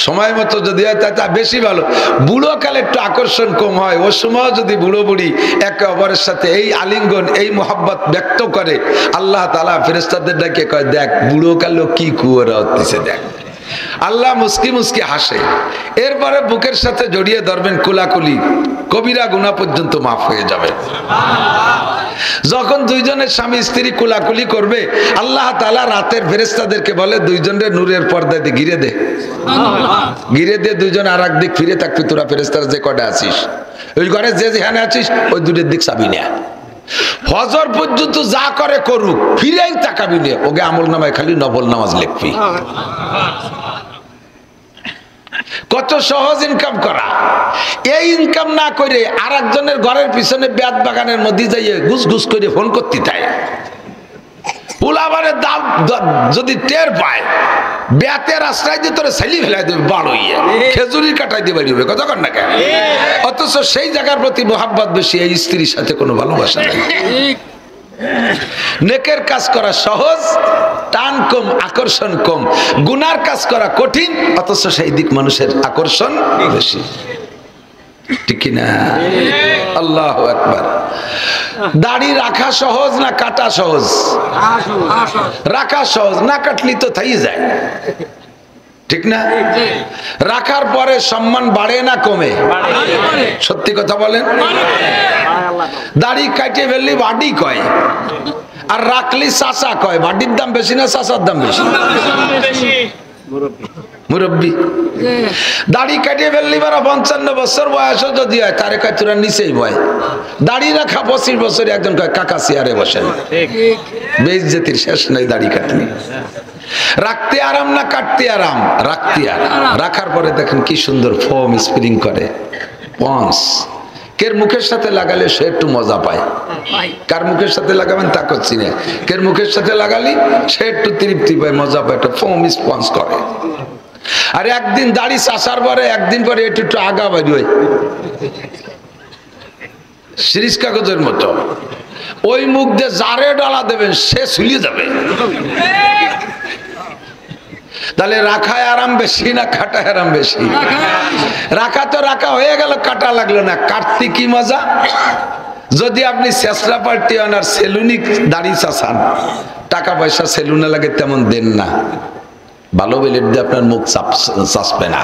সময় মতো যদি হয় তা বেশি ভালো। বুড়ো কালে একটু আকর্ষণ কম হয়, ও সময় যদি বুড়ো বুড়ি একে অপরের সাথে এই আলিঙ্গন এই মোহাব্বত ব্যক্ত করে, আল্লাহ তাআলা ফেরেশতাদের ডেকে কয়, দেখ বুড়ো কালেও কি কুয়োরা হচ্ছে, দেখ। আল্লাহ মুস্কি মুস্কি হাসে। এরপরে বুকের সাথে জড়িয়ে ধরবেন, কুলাকুলি, কবিরা গুনাহ পর্যন্ত মাফ হয়ে যাবে। যখন দুইজনের স্বামী স্ত্রী কুলাকুলি করবে, আল্লাহ তাআলা রাতের ফেরেশতাদেরকে বলে, দুইজনের নূরের পর্দা দিয়ে ঘিরে দে, ঘিরে দে, দুইজন আর এক দিক ফিরে থাকবি, তোরা ফেরেশতারা যে কটা আছিস, ওই ঘরে যে যেখানে আছিস ওই দুটোর দিক চাবি না। ফজর পর্যন্ত যা করে করুক, ফিরেই তাকাবি না, ওকে আমল নামায় খালি নফল নামাজ লিখবি। কত সহজ ইনকাম করা। এই ইনকাম না করে আর একজনের ঘরের পিছনে বেত বাগানের মধ্যে যাইয়ে ঘুষ ঘুষ করে ফোন করতে চায়। পোলাবারের দাম যদি টের পায়, বেতের আশ্রয় দিয়ে তোরে ছেলি ফেলাই দেবে, বাড় হইয়া খেজুরি কাটাই দিয়ে বাড়ি হবে, কথা কর না কেন? অথচ সেই জায়গার প্রতি মোহাব্বত বেশি, এই স্ত্রীর সাথে কোনো ভালোবাসা নেই। নেকের কাজ করা সহজ, টান কম, আকর্ষণ কম। গুনার কাজ করা কঠিন, অথচ সেই দিক মানুষের আকর্ষণ বেশি। ঠিক কিনা? আল্লাহু আকবার। দাড়ি রাখা সহজ না কাটা সহজ? রাখা সহজ, না কাটলি তো থাই যায়, ঠিক না? রাখার পরে সম্মান বাড়ে না কমে? সত্যি কথা বলেন। দাড়ি কাটিয়ে ফেললি বাড়ি কয়, আর রাখলি চাচা কয়। বাড়ির দাম বেশি না চাচার দাম বেশি? মুরব্বী। দাড়ি কাটিয়ে ফেললি 55 বছর বয়সও যদি হয়, তারে কয় তোরা নিচেই বয়। দাড়ি রাখা 25 বছর একজন কয় কাকা চেয়ারে বসেন। বেইজ্জতির শেষ নাই দাড়ি কাটলি। রাখতে আরাম না কাটতে আরাম? রাখতে আরাম। রাখার পরে দেখেন কি সুন্দর ফোম স্প্রিং করে, পন্স। কের মুখের সাথে লাগালে সে একটু মজা পায়, কার মুখের সাথে লাগাবেন তা করছি না, কের মুখের সাথে লাগালি সে একটু তৃপ্তি পায়, মজা পায়, একটু ফোম স্পঞ্জ করে। আর একদিন দাড়ি চাষার পরে একদিন পরে একটু একটু আগা বাড়ি হয়, সিরিজ কাগজের মতো। ওই মুখ দিয়ে জারে ডালা দেবেন, সে ঝুলিয়ে যাবে। তাহলে রাখায় আরাম বেশি না কাটায় আরাম বেশি? রাখা তো রাখা হয়ে গেল, কাটা লাগলো না। কাটতে কি মজা। যদি আপনি শেষরা পার্টি হন আর সেলুনি দাড়ি চাষান, টাকা পয়সা সেলুনে লাগে তেমন দেন না, ভালো বেলেট দিয়ে আপনার মুখ চাষবে না।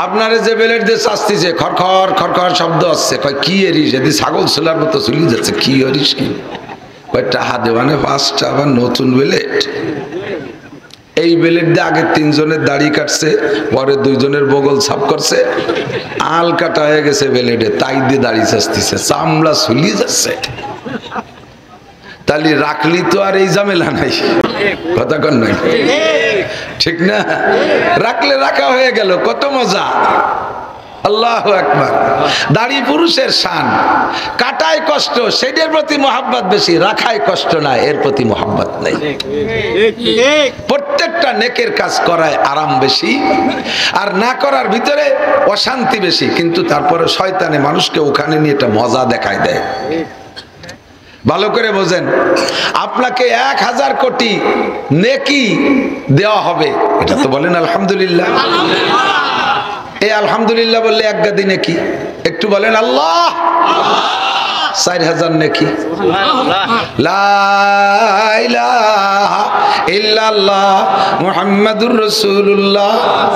আপনারে যে বেলেট দিয়ে চাষতেছে, খড়খড় খড়খড় শব্দ আসছে, কয় কি এরিস, যদি ছাগল ছোলার মতো চলি যাচ্ছে, কি এরিস কি? কয় টাহা দেওয়ানে 5টা আবার নতুন বেলেট। এই বেলেট দিয়ে আগে 3 জনের দাড়ি কাটছে, পরে 2 জনের বগল সাফ করছে, আল কাটা হয়ে গেছে বেলেটে, তাই দিয়ে দাড়ি চাষতেছে, চামড়া ঝুলিয়ে যাচ্ছে। তাহলে রাখলি তো আর এই ঝামেলা নাই, কথা কন নাই, ঠিক না? রাখলে রাখা হয়ে গেল, কত মজা। আল্লাহু আকবার। দাড়ি পুরুষের শান, কাটায় কষ্ট, সেটার প্রতি মোহাব্বত বেশি, রাখায় কষ্ট না, এর প্রতি মোহাব্বত নেই। প্রত্যেকটা নেকের কাজ করায় আরাম বেশি, আর না করার ভিতরে অশান্তি বেশি। কিন্তু তারপরে শয়তানে মানুষকে ওখানে নিয়ে একটা মজা দেখায় দেয়। ভালো করে বোঝেন, আপনাকে 1000 কোটি নেকি দেওয়া হবে, এটা তো বলেন আলহামদুলিল্লাহ। এই আলহামদুলিল্লাহ বললে এক গাদি নেকি, একটু বলেন আল্লাহ। 4000 নেকি, লা ইলাহা ইল্লাল্লাহ মুহাম্মাদুর রাসূলুল্লাহ,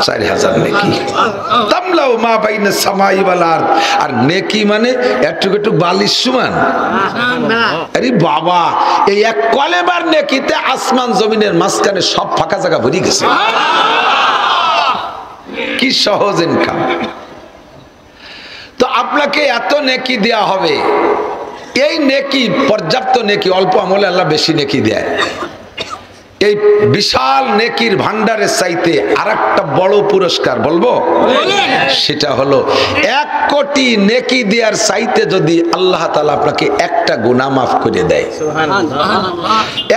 4000 নেকি। তামলাউ মা বাইনাস সামাই ওয়াল আরদ। আর নেকি মানে একটু একটু বালিশ সমান। আরে বাবা, এই এক কলেবার নেকিতে আসমান জমিনের মাঝখানে সব ফাঁকা জায়গা ভরে গেছে। কি সহজ ইনকাম। তো আপনাকে এত নেকি দেয়া হবে, এই নেকি পর্যাপ্ত নেকি, অল্প আমলে আল্লাহ বেশি নেকি দেয়। এই বিশাল নেকির ভান্ডারের চাইতে আরেকটা বড় পুরস্কার বলবো, সেটা হলো 1 কোটি নেকি দেওয়ার চাইতে যদি আল্লাহ তাআলা আপনাকে একটা গুনাহ মাফ করে দেয়।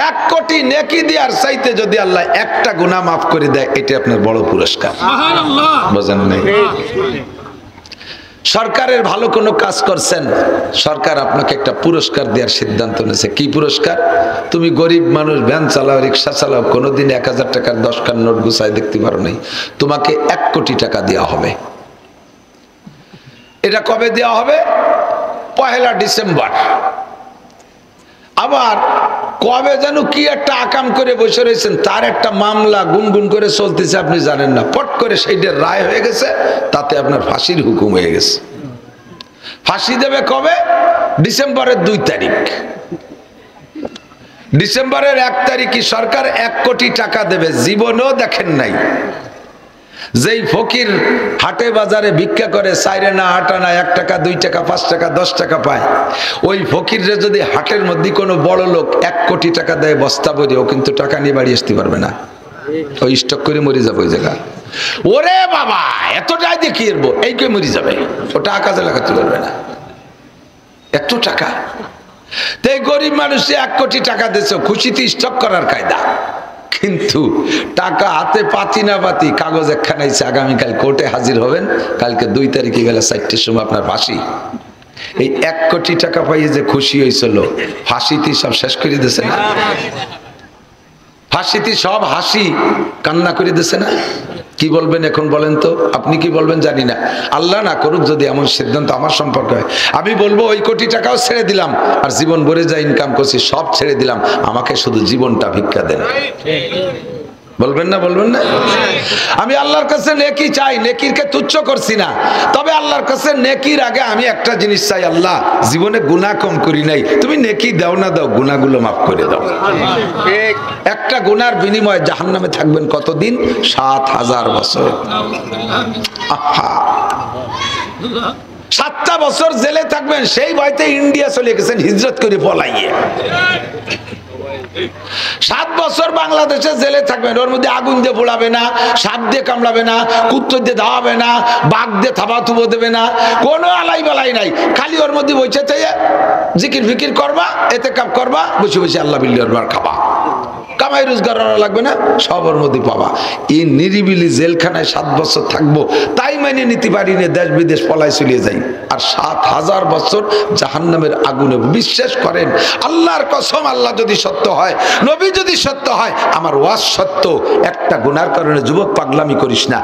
1 কোটি নেকি দেওয়ার চাইতে যদি আল্লাহ একটা গুনাহ মাফ করে দেয়, এটা আপনার বড় পুরস্কার। বুঝেন নাই? সরকারের ভালো কোনো কাজ করছেন, সরকার আপনাকে একটা পুরস্কার দেওয়ার সিদ্ধান্ত নিয়েছে। কি পুরস্কার? তুমি গরিব মানুষ, ভ্যান চালাও, রিক্সা চালাও, কোনোদিন 1000 টাকার 10 খান নোট গুছায় দেখতে পারো নাই, তোমাকে 1 কোটি টাকা দেওয়া হবে। এটা কবে দেওয়া হবে? 1 ডিসেম্বর। আবার কবে যেন কি একটা আকাম করে বসে রয়েছেন, তার একটা মামলা গুনগুন করে চলতেছে, আপনি জানেন না, পট করে সেইটার রায় হয়ে গেছে, তাতে আপনার ফাঁসির হুকুম হয়ে গেছে। ফাঁসি দেবে কবে? ডিসেম্বরের 2 তারিখ। ডিসেম্বরের 1 তারিখে সরকার 1 কোটি টাকা দেবে। জীবনেও দেখেন নাই যেই ফকির হাটে বাজারে ভিক্ষা করে, 4 আনা 8 আনা 1 টাকা 2 টাকা 5 টাকা 10 টাকা পায়, ওই ফকিররে যদি হাটের মধ্যে কোনো বড় লোক 1 কোটি টাকা দেয় বস্তা ভরে, ও কিন্তু টাকা নিয়ে বাড়ি আসতে পারবে না, ওই স্টক করে মরে যাবে ওই জায়গা। ওরে বাবা, এতটাই দেখিয়ে এই কে মরে যাবে, ও টাকা কাজে লাগাতে পারবে না, এত টাকা। তাই গরিব মানুষে 1 কোটি টাকা দিয়েছে, খুশিতে স্টক করার কায়দা। কিন্তু টাকা হাতে পাতি না পাতি, কাগজ একখানা আছে, আগামীকাল কোর্টে হাজির হবেন, কালকে 2 তারিখে বেলা 4টের সময় আপনার ফাঁসি। এই 1 কোটি টাকা পাইয়ে যে খুশি হয়েছিল, ফাঁসিতে সব শেষ করে দিয়েছে না? ফাঁসিতে সব হাসি কান্না করে দিয়েছে না? কি বলবেন এখন বলেন তো? আপনি কি বলবেন জানি না, আল্লাহ না করুক যদি এমন সিদ্ধান্ত আমার সম্পর্কে হয়। আমি বলবো ওই কোটি টাকাও ছেড়ে দিলাম, আর জীবন ভরে যা ইনকাম করছি সব ছেড়ে দিলাম, আমাকে শুধু জীবনটা ভিক্ষা দেন। বলবেন না? বলবেন না? আমি আল্লাহর কাছে নেকি চাই, নেকিরকে তুচ্ছ করছি না, তবে আল্লাহর কাছে নেকির আগে আমি একটা জিনিস চাই, আল্লাহ জীবনে গুনাহ কম করি নাই, তুমি নেকি দাও না দাও, গুনাহগুলো মাফ করে দাও। একটা গুনার বিনিময়ে জাহান্নামে থাকবেন কতদিন? 7000 বছর। আহা, 7টা বছর জেলে থাকবেন, সেই ভয়তে ইন্ডিয়া চলে গেছেন হিজরত করে পলাইয়ে। 7 বছর বাংলাদেশে জেলে থাকবেন, ওর মধ্যে আগুন দিয়ে পোড়াবে না, সাপ দিয়ে কামড়াবে না, কুত্তর দিয়ে ধাওয়াবে না, বাঘ দিয়ে থাবা থুবো দেবে না, কোনো আলাই বালাই নাই, খালি ওর মধ্যে বসে থেকে জিকির ফিকির করবা, এতে কাপ করবা, বসে বসে আল্লাহ বিল্লাহর খাবা, কামাই রোজগার লাগবে না, সবার মধ্যে পাবা। এই নিরিবিলি জেলখানায় 7 বছর থাকবো, তাই মেনে নিতে পারি না, দেশ বিদেশ পলায় চলে যাই, আর 7000 বছর জাহান্নামের আগুনে। বিশ্বাস করেন, আল্লাহর কসম, আল্লাহ যদি সত্য হয়, নবী যদি সত্য হয়, আমার ওয়াজ সত্য, একটা গুনার কারণে যুবক পাগলামি করিস না,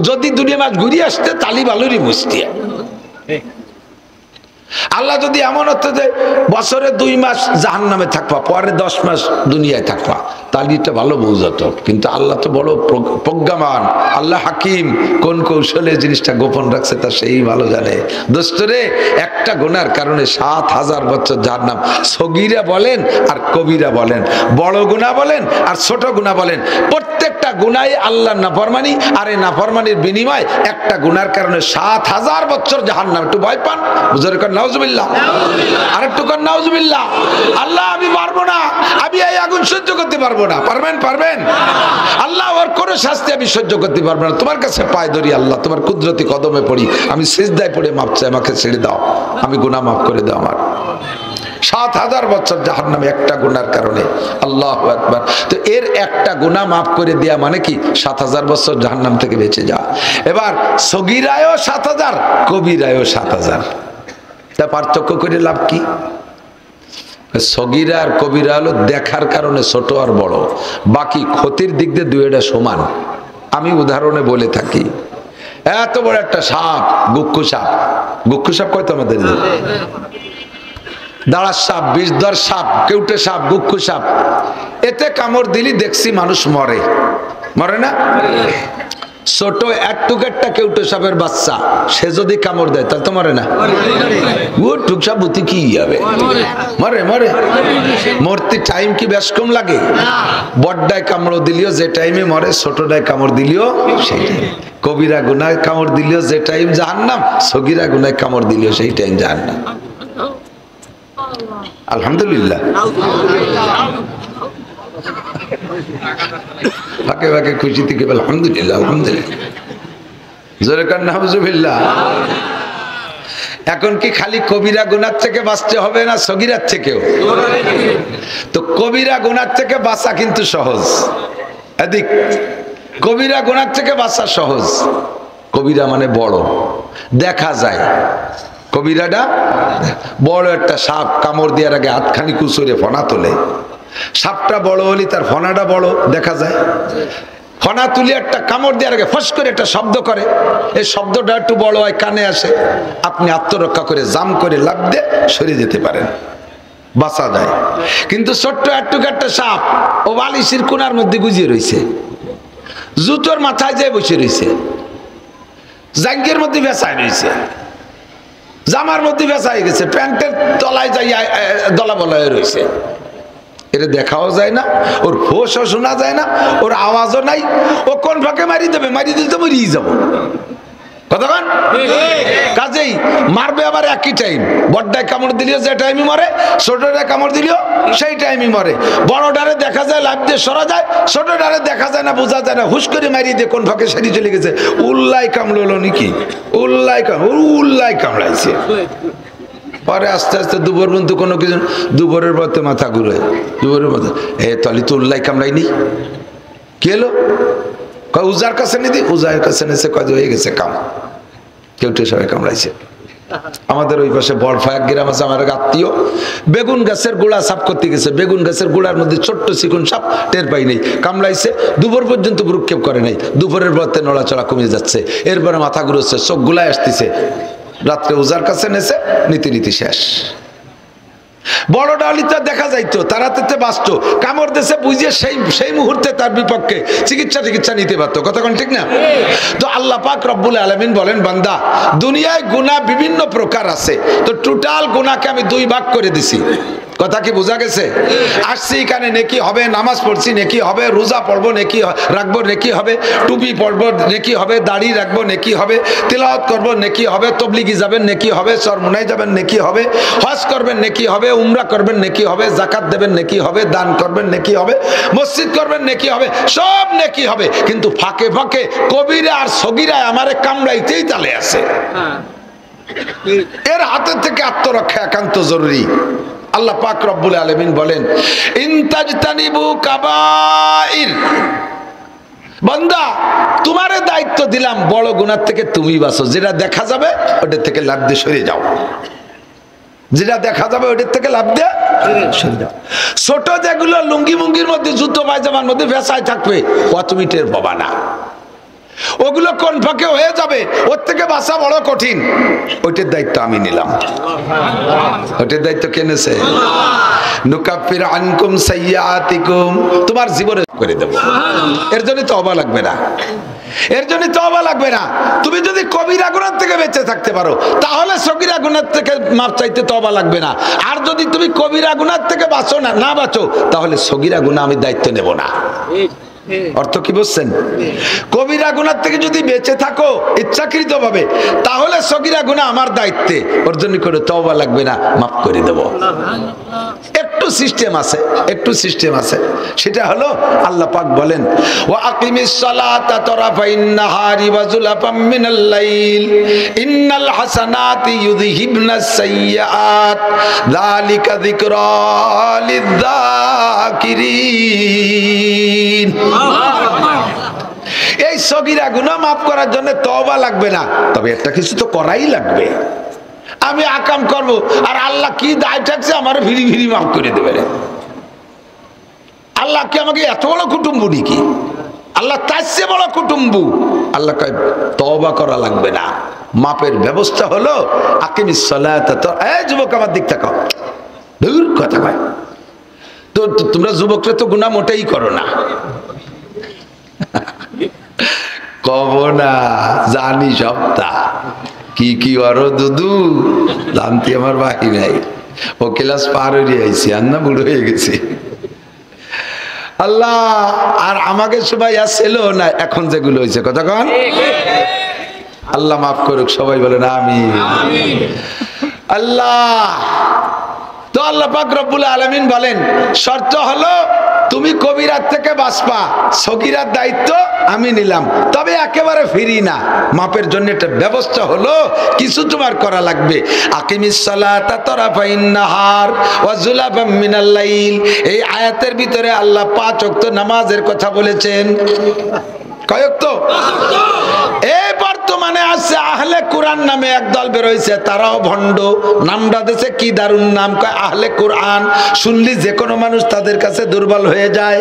যদি দুনিয়া মাস ঘুরিয়ে আসতে তালিব আলুরি মুস্তি। আল্লাহ যদি এমন হতো যে বছরে 2 মাস জাহান্নামে থাকবা, পরে 10 মাস দুনিয়ায় থাকবা, তাহলে এটা ভালো বুঝত। কিন্তু আল্লাহ তো বড় প্রজ্ঞামান, আল্লাহ হাকিম, কোন কৌশলে জিনিসটা গোপন রাখছে তা সেই ভালো জানে। দোস্তরে, একটা গুনার কারণে 7000 বছর জাহান্নাম। সগীরা বলেন আর কবিরা বলেন, বড় গুনাহ বলেন আর ছোট গুনাহ বলেন, প্রত্যেকটা গুনাহ আল্লাহর নাফরমানি, আর এই নাফরমানির বিনিময় একটা গুনার কারণে 7000 বছর জাহান্নাম। একটু ভয় পান, বুঝার কারণ নাউজুবিল্লাহ, আরেকটু কর নাউজুবিল্লাহ। আল্লাহ আমি পারবো না, আমি এই আগুন সহ্য করতে পারবো না। পারবেন? পারবেন? আল্লাহ ওর কোনো শাস্তি আমি সহ্য করতে পারবো না, তোমার কাছে পায়ে ধরি, আল্লাহ তোমার কুদরতি কদমে পড়ি, আমি সিজদায় পড়ে মাপ চাই, আমাকে ছেড়ে দাও, আমি গুনাহ মাফ করে দাও আমার। 7000 বছর জাহান্নামে একটা গুনার কারণে। আল্লাহু আকবার। তো এর একটা গুনাহ মাফ করে দেয়া মানে কি? 7000 বছর জাহান্নাম থেকে বেঁচে যাওয়া। এবার সগীরায়ও 7000, কবিরায়ও 7000। তা পার্থক্য করে লাভ কি? সগীরা আর কবিরা হলো দেখার কারণে ছোট আর বড়, বাকি ক্ষতির দিক দিয়ে দুইটা সমান। আমি উদাহরণে বলে থাকি, এত বড় একটা সাপ, গুক্ষু সাপ, গুক্ষু সাপ কয় তো আমাদের, দাঁড়ার সাপ, বিষধর সাপ, কেউটে সাপ, গুক্ষু সাপ, এতে কামড় দিলি দেখছি মানুষ মরে, মরে না? ছোট একটা কেউটে সাপের বাচ্চা সে যদি কামড় দেয় তাহলে তো মরে না? ও টুকসা বুতি কি হবে, মরে মরে। মরতে টাইম কি বেশ কম লাগে? বড়ডায় কামড় দিলিও যে টাইমে মরে, ছোটডায় কামড় দিলিও সেই টাইম। কবিরা গুনায় কামড় দিলিও যে টাইম জাহান্নাম, সগীরা গুনায় কামড় দিলিও সেই টাইম জাহান্নাম। আলহামদুলিল্লাহ। ফাঁকে ফাঁকে খুশি থেকে আলহামদুলিল্লাহ, আলহামদুলিল্লাহ, জোরে কান নাউজুবিল্লাহ। এখন কি খালি কবিরা গুনার থেকে বাঁচতে হবে না সগীরার থেকেও? তো কবিরা গুনার থেকে বাঁচা কিন্তু সহজ। এদিক কবিরা গুনার থেকে বাঁচা সহজ। কবিরা মানে বড়, দেখা যায়। কবিরাটা বড় একটা সাপ কামড় দেওয়ার আগে হাতখানি কুচরে ফনা তোলে। সাপটা বড় হলে তার ফনাটা বড় দেখা যায়। ফনা তুলে একটা কামড় দেওয়ার আগে ফস করে একটা শব্দ করে, এই শব্দটা একটু বড় হয়, কানে আসে, আপনি আত্মরক্ষা করে জাম করে লাফ দিয়ে সরে যেতে পারেন, বাঁচা যায়। কিন্তু ছোট্ট একটা সাপ ও বালিশের কোনার মধ্যে গুজিয়ে রয়েছে, জুতোর মাথায় যায় বসে রয়েছে, জাঙ্গের মধ্যে বেসায় রয়েছে, জামার মধ্যে বেসায় গেছে, প্যান্টের তলায় যাই দলা বলা হয়ে রয়েছে। এটা দেখাও যায় না, ওর হোশও শোনা যায় না, ওর আওয়াজও নাই। ও কোন ফাঁকে মারি দেবে, মারি দিলে তো মরিয়ে যাবো। কতক্ষণ কাজেই মারবে আবার একই টাইম। বড়টায় কামড় দিলেও যে টাইমই মরে, ছোটটায় কামড় দিলেও সেই টাইমই মরে। বড় ডারে দেখা যায় লাভ দিয়ে সরা যায়, ছোট ডারে দেখা যায় না, বোঝা যায় না, হুশ করে মারিয়ে দিয়ে কোন ফাঁকে সারি চলে গেছে। উল্লাই কামড়লো নাকি, উল্লাই কামড়াইছে। পরে আস্তে আস্তে দুপুর পর্যন্ত কোনো কিছু, দুপুরের পথে মাথা ঘুরে, দুপুরের পথে তাহলে তো উল্লাই কামড়াইনি, কি এলো? উজার কাছে নিদি, উজার কাছে নিয়েছে, কয় হয়ে গেছে কাম, কেউটে সবাই কামড়াইছে। আমাদের ওই পাশে বরফা এক গ্রাম আছে, আমার আত্মীয় বেগুন গাছের গোড়া সাফ করতে গেছে, বেগুন গাছের গোড়ার মধ্যে ছোট্ট চিকুন সাপ, টের পাই নেই, কামড়াইছে। দুপুর পর্যন্ত ভ্রুক্ষেপ করে নাই, দুপুরের পথে নড়াচড়া কমে যাচ্ছে, এরপরে মাথা ঘুরোচ্ছে, চোখ গুলায় আসতেছে। রাত্রে উজার কাছে নেছে, নীতি শেষ। বড় ডালিটা দেখা যাইতো, তারাতে বাঁচত, কামড় দেশে বুঝিয়ে সেই মুহূর্তে তার বিপক্ষে চিকিৎসা নিতে পারতো। কতক্ষণ ঠিক না? তো আল্লাহ পাক রব্বুল আলামিন বলেন, বান্দা দুনিয়ায় গুনাহ বিভিন্ন প্রকার আছে, তো টোটাল গুনাহকে আমি দুই ভাগ করে দিছি। কথা কি বোঝা গেছে? আসছি এখানে নেকি হবে, নামাজ পড়ছি নেকি হবে, রোজা পড়বো নেকি রাখবো নেকি হবে, টুপি পড়বো নেকি হবে, দাড়ি রাখবো নেকি হবে, তিলাওয়াত করবো নেকি হবে, তবলিগি যাবেন নেকি হবে, চরমুনায় যাবেন নেকি হবে, হজ করবেন নেকি হবে, উমরা করবেন নেকি হবে, যাকাত দেবেন নেকি হবে, দান করবেন নেকি হবে, মসজিদ করবেন নেকি হবে, সব নেকি হবে। কিন্তু ফাঁকে ফাঁকে কবিরা আর সগীরায় আমারে কামড়াইতেই তালে আছে। এর হাতের থেকে আত্মরক্ষা একান্ত জরুরি। আল্লাহ পাক রব্বুল আলামিন বলেন, ইনতাজতানিবু কাবাইর, বান্দা তোমারে দায়িত্ব দিলাম বড় গুনাহ থেকে তুমি বাঁচো। যেটা দেখা যাবে ওটার থেকে লাভ দিয়ে সরে যাও, যেটা দেখা যাবে ওটার থেকে লাভ দিয়ে সরে যাও। ছোট যেগুলো লুঙ্গি মুঙ্গির মধ্যে, জুতো পায়জামার মধ্যে ভেসায় থাকবে, ও তুমি টের পাবা না, ওগুলো কোন ফাঁকে হয়ে যাবে, ওর থেকে বাঁচা বড় কঠিন। ওইটার দায়িত্ব আমি নিলাম। ওইটার দায়িত্ব কে নেছে? নুকাফির আনকুম সাইয়্যাতিকুম, তোমার জীবনে করে দেব। এর জন্য তওবা লাগবে না, এর জন্য তওবা লাগবে না। তুমি যদি কবিরা গুনাহ থেকে বেঁচে থাকতে পারো, তাহলে সগীরা গুনাহ থেকে মাপ চাইতে তওবা লাগবে না। আর যদি তুমি কবিরা গুনাহ থেকে বাঁচো না বাঁচো, তাহলে সগীরা গুনাহ আমি দায়িত্ব নেব না। অর্থ কি বুঝছেন? কবিরা গুনাহ থেকে যদি বেঁচে থাকো ইচ্ছাকৃত ভাবে, তাহলে সগীরা গুনাহ আমার দায়িত্বে, ওর জন্য করে তওবা লাগবে না, মাফ করে দেব। একটু সিস্টেম আছে, সেটা হলো আল্লাহ পাক বলেন, ওয়া আকিমিস সালাতা তারাফাইন নাহারি ওয়া যুলাফাম মিনাল লাইল ইন্নাল হাসানাতি ইউযহিবনাস সাইয়্যাত যালিকা যিকরা লিয-যাকিরিন। এই সগীরা গুনাহ মাফ করার জন্য তওবা লাগবে না, তবে একটা কিছু তো করাই লাগবে। আমি আকাম করব, আর আল্লাহ কি দায় থাকছে আমার ভিড়ি ভিড়ি মাফ করে দেবে। আল্লাহ কি আমাকে এত বড় কুটুম্ব নাকি? আল্লাহ তার চেয়ে বড় কুটুম্ব। আল্লাহ কয় তওবা করা লাগবে না, মাপের ব্যবস্থা হলো আকিমিস সালাতা। তো এই যুবক আমার দিক তাকাও, দূর কথা কয়। তো তোমরা যুবকরা তো গুনাহ মোটেই করো না। কব না, জানি সবটা কি কি আরো দুদু জানতে আমার বাকি নাই। ও ক্লাস পার হয়ে আইছি, আর না বুড়ো হয়ে গেছি। আল্লাহ আর আমাকে সবাই আসছিল না, এখন যেগুলো হয়েছে কথা কন, আল্লাহ মাফ করুক। সবাই বলেন আমিন। আল্লাহ তো আল্লাহ পাক রব্বুল আলামিন বলেন শর্ত হলো তুমি কবিরাত থেকে বাঁচবা, সগীরার দায়িত্ব আমি নিলাম, তবে একেবারে ফিরি না। মাপের জন্য একটা ব্যবস্থা হলো কিছু তোমার করা লাগবে। আকিমিস সালাতা তারাফাইন নাহার ওয়া যুলাফাম মিনাল লাইল। এই আয়াতের ভিতরে আল্লাহ 5 ওয়াক্ত নামাজের কথা বলেছেন। কয় ওয়াক্ত? এই বর্তমানে আছে আহলে কোরআন নামে একদল বের হইছে, তারাও ভণ্ড। নামটা দিয়েছে কি দারুণ নাম, কয় আহলে কোরআন। শুনলি যে কোনো মানুষ তাদের কাছে দুর্বল হয়ে যায়।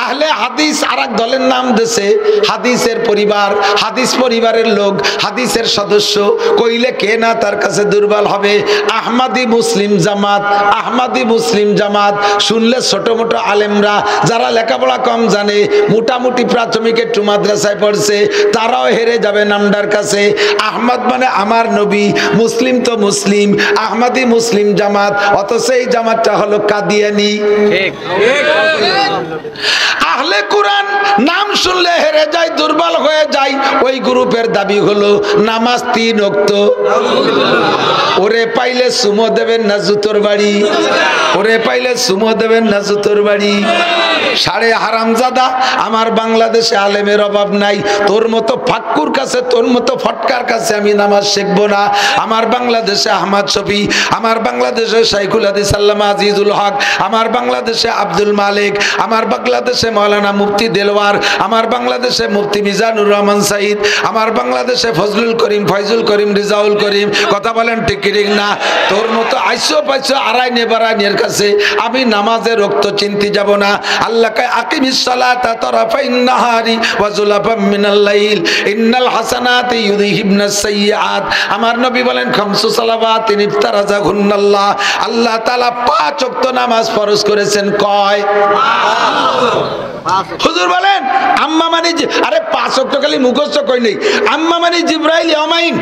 আহলে হাদিস আরেক দলের নাম দিয়েছে হাদিসের পরিবার, হাদিস পরিবারের লোক, হাদিসের সদস্য। কইলে কে না তার কাছে দুর্বল হবে। আহমাদি মুসলিম জামাত, আহমাদি মুসলিম জামাত শুনলে ছোট মোটো আলেমরা যারা লেখাপড়া কম জানে, মোটামুটি প্রাথমিক একটু মাদ্রাসায় পড়ছে, তারাও হেরে যাবে নামটার কাছে। আহমদ মানে আমার নবী, মুসলিম তো মুসলিম, আহমদি মুসলিম জামাত, অথচ এই জামাতটা হলো কাদিয়ানি। আহলে কোরআন নাম শুনলে হেরে যায়, দুর্বল হয়ে যায়। ওই গ্রুপের দাবি হলো নামাজ 3 ওয়াক্ত। ওরে পাইলে সুমো দেবেন না জুতোর বাড়ি, ওরে পাইলে সুমো দেবেন না জুতোর বাড়ি। সাড়ে হারামজাদা, আমার বাংলাদেশে আলেমের অভাব নাই। তোর মতো ফাক্কুর কাছে, তোর মতো ফটকার কাছে আমি নামাজ শিখবো না। আমার বাংলাদেশে আহমদ শফি, আমার বাংলাদেশে শাইখুল হাদিস আল্লামা আজিজুল হক, আমার বাংলাদেশে আব্দুল মালিক, আমার বাংলাদেশে মাওলানা মুফতি দেলওয়ার, আমার বাংলাদেশে মুফতি মিজানুর রহমান সাইদ, আমার বাংলাদেশে ফজলুল করিম, ফয়জুল করিম, রিজাউল করিম। কথা বলেন ঠিক ঠিক না? তোর মতো আইসো পাইসো আড়াইনে বাড়াইনের কাছে আমি নামাজের রক্ত চিনতে যাব না। আল্লাহ কয় আকিমিস সালাতা তারাফাইন নাহারি ওয়া যুলাফাম মিনাল লাইল ইন্নাল হাসানাতি ইউযহিবনাস সাইয়্যাত। আমার নবী বলেন খামসু সালাওয়াতিন ইফতারাজাহুন্নাল্লাহ। আল্লাহ তাআলা 5 ওয়াক্ত নামাজ ফরজ করেছেন। কয়? হুজুর বলেন আম্মা মানে, আরে 5 ওয়াক্ত খালি মুখস্থ কই নেই। আম্মা মানে জিবরাইল ইয়ামাইন,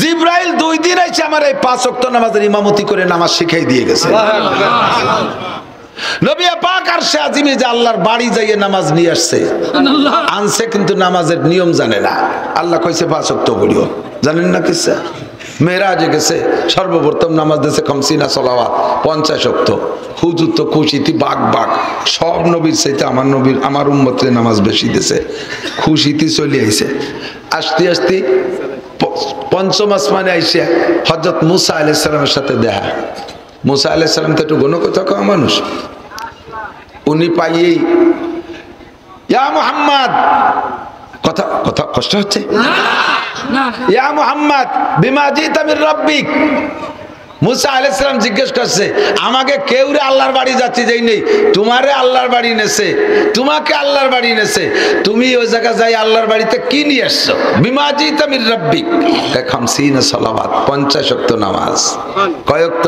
জিবরাইল 2 দিন এসে আমার এই 5 ওয়াক্ত নামাজের ইমামতি করে নামাজ শিখাই দিয়ে গেছে। নবী পাক আরশে আজিমে যে আল্লাহর বাড়ি যাইয়ে নামাজ নিয়ে আসছে, আনছে কিন্তু নামাজের নিয়ম জানে না। আল্লাহ কইছে 5 ওয়াক্ত পড়িও, জানেন না কিসা? মেরাজে গেছে, সর্বপ্রথম নামাজ দিয়েছে খামসিনা সালাওয়াত, 50 ওয়াক্ত। হুজুর তো খুশিতে বাক বাক, সব নবীর চাইতে আমার নবীর, আমার উম্মতের নামাজ বেশি দিয়েছে। খুশিতে চলে আইছে। আস্তে আস্তে 5ম আসমানে আইসে হযরত মুসা আলাইহিস সালামের সাথে দেখা। মুসা আলাইহিস সালাম তো একটু গণকথা কওয়া মানুষ। উনি পাইয়েই ইয়া মুহাম্মদ, কথা কথা কষ্ট হচ্ছে না, ইয়া মুহাম্মদ বিমা জিতা মির রাব্বিক। মুসা আলাইহিস সালাম জিজ্ঞেস করছে আমাকে কেউ রে আল্লাহর বাড়ি যাচ্ছি যাই নেই, তোমারে আল্লাহর বাড়ি নেছে, তোমাকে আল্লাহর বাড়ি নেছে, তুমি ওই জায়গা যাই আল্লাহর বাড়িতে কি নিয়ে আসছো? বিমা জিতা মির রাব্বিক। খামসিনা সালাওয়াত, 50 ওয়াক্ত নামাজ। কয় ওয়াক্ত?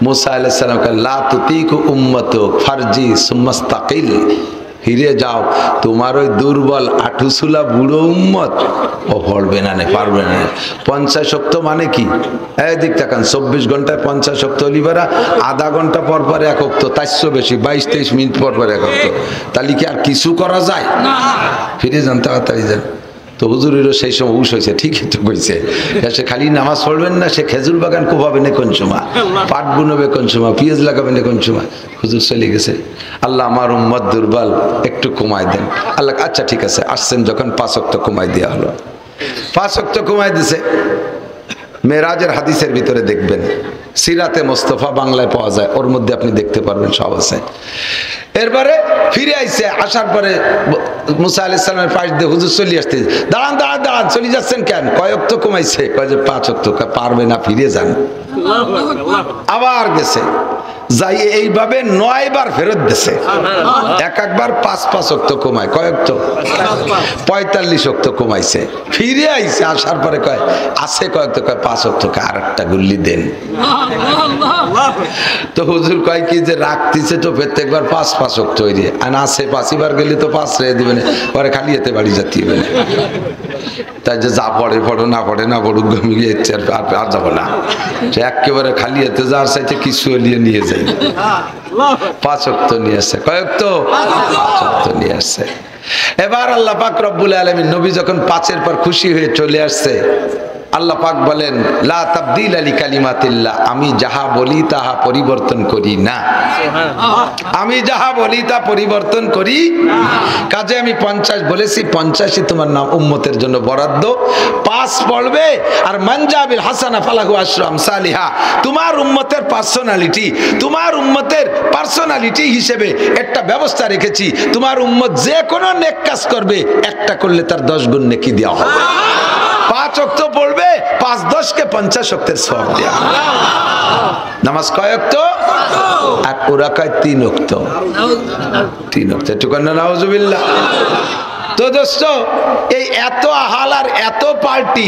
মুসা আলাইহিস সালাম কে লা তুতিকু উম্মাতুক ফারজি সুম্মাস্তাকিল। ফিরে যাও, তোমার ওই দুর্বল আঠুসুলা বুড়ো উম্মত ও পড়বে না, পারবে না। 50 ওয়াক্ত মানে কি? এই দিক তাকান, 24 ঘন্টায় 50 ওয়াক্ত লিবারা, আধা ঘন্টা পর পর 1 ওয়াক্ত, তার চেয়ে বেশি 22-23 মিনিট পর পর 1 ওয়াক্ত। তাহলে কি আর কিছু করা যায়? ফিরে যান, তাড়াতাড়ি যান। তো হুজুরেরও সেই সময় হুশ হয়েছে, ঠিকই তো কইছে। সে খালি নামাজ পড়বেন না, সে খেজুর বাগান কোপাবে না কোন সময়, পাট বুনবে কোন সময়, পেঁয়াজ লাগাবে না কোন সময়। হুজুর চলে গেছে। আল্লাহ আমার উম্মত দুর্বল, একটু কমাই দেন। আল্লাহ আচ্ছা ঠিক আছে, আসছেন যখন 5 ওয়াক্ত কমাই দেওয়া হলো। 5 ওয়াক্ত কমাই দিছে। মেরাজের হাদিসের ভিতরে দেখবেন, সিরাতে মোস্তফা বাংলায় পাওয়া যায়, ওর মধ্যে আপনি দেখতে পারবেন সব আছে। এরপরে ফিরে আইছে, আসার পরে মুসা আলাইহিস সালামের পাশ দিয়ে হুজুর চলে আসতে, দাঁড়ান দাঁড়ান দাঁড়ান, চলে যাচ্ছেন কেন? কয় ওয়াক্ত কমাইছে? কয় যে 5 ওয়াক্ত। পারবে না, ফিরে যান। আবার গেছে, যাই এইভাবে 9 বার ফেরত দিছে। একবার 5 ওয়াক্ত কমায়, কয় ওয়াক্ত? 45 ওয়াক্ত কমাইছে। ফিরে আইছে, আসার পরে কয় আছে কয় ওয়াক্ত? কয় 5 ওয়াক্ত। আর একটা গুল্লি দেন। তো হুজুর কয় কি যে রাখতিছে তো প্রত্যেকবার 5 ওয়াক্ত হইরে, আর আছে 5 বার গেলে তো 5 রেখে দিবেন, পরে খালি এতে বাড়ি যেতে হবে। তাই যে যা পড়ে পড়ো, না পড়ে না পড়ুক, গমিয়ে আর যাবো না, সে একেবারে খালি এতে যাওয়ার চাইতে কিছু নিয়ে যাই। 5 ওয়াক্ত নিয়ে আসছে। কয় ওয়াক্ত? 5 ওয়াক্ত নিয়ে আসছে। এবার আল্লাহ পাক রব্বুল আলামিন নবী যখন 5-এর পর খুশি হয়ে চলে আসছে, আল্লাহ পাক বলেন লা তাবদীলা লিকালিমাতিল্লাহ, আমি যাহা বলি তাহা পরিবর্তন করি না। আমি যাহা বলি তা পরিবর্তন করি। কাজে আমি 50 বলেছি, 50ই তোমার নাম উম্মতের জন্য বরাদ্দ। 5 পড়বে, আর মানজাবিল হাসানা ফালাহু আশরু আমসালিহা। তোমার উম্মতের পার্সোনালিটি, তোমার উম্মতের পার্সোনালিটি হিসেবে একটা ব্যবস্থা রেখেছি। তোমার উম্মত যে কোনো নেক কাজ করবে, একটা করলে তার 10 গুণ নেকি দেওয়া হবে। 5 ওয়াক্ত পড়বে, 5-10 কে 50 ওয়াক্তের সওয়াব দেয়া। নামাজ কয় ওয়াক্ত? আর ওরা কয় 3 ওয়াক্ত। 3 ওয়াক্ত, একটু কন্যা নাউজুবিল্লাহ। তো দোস্ত, এই এত আহাল আর এত পার্টি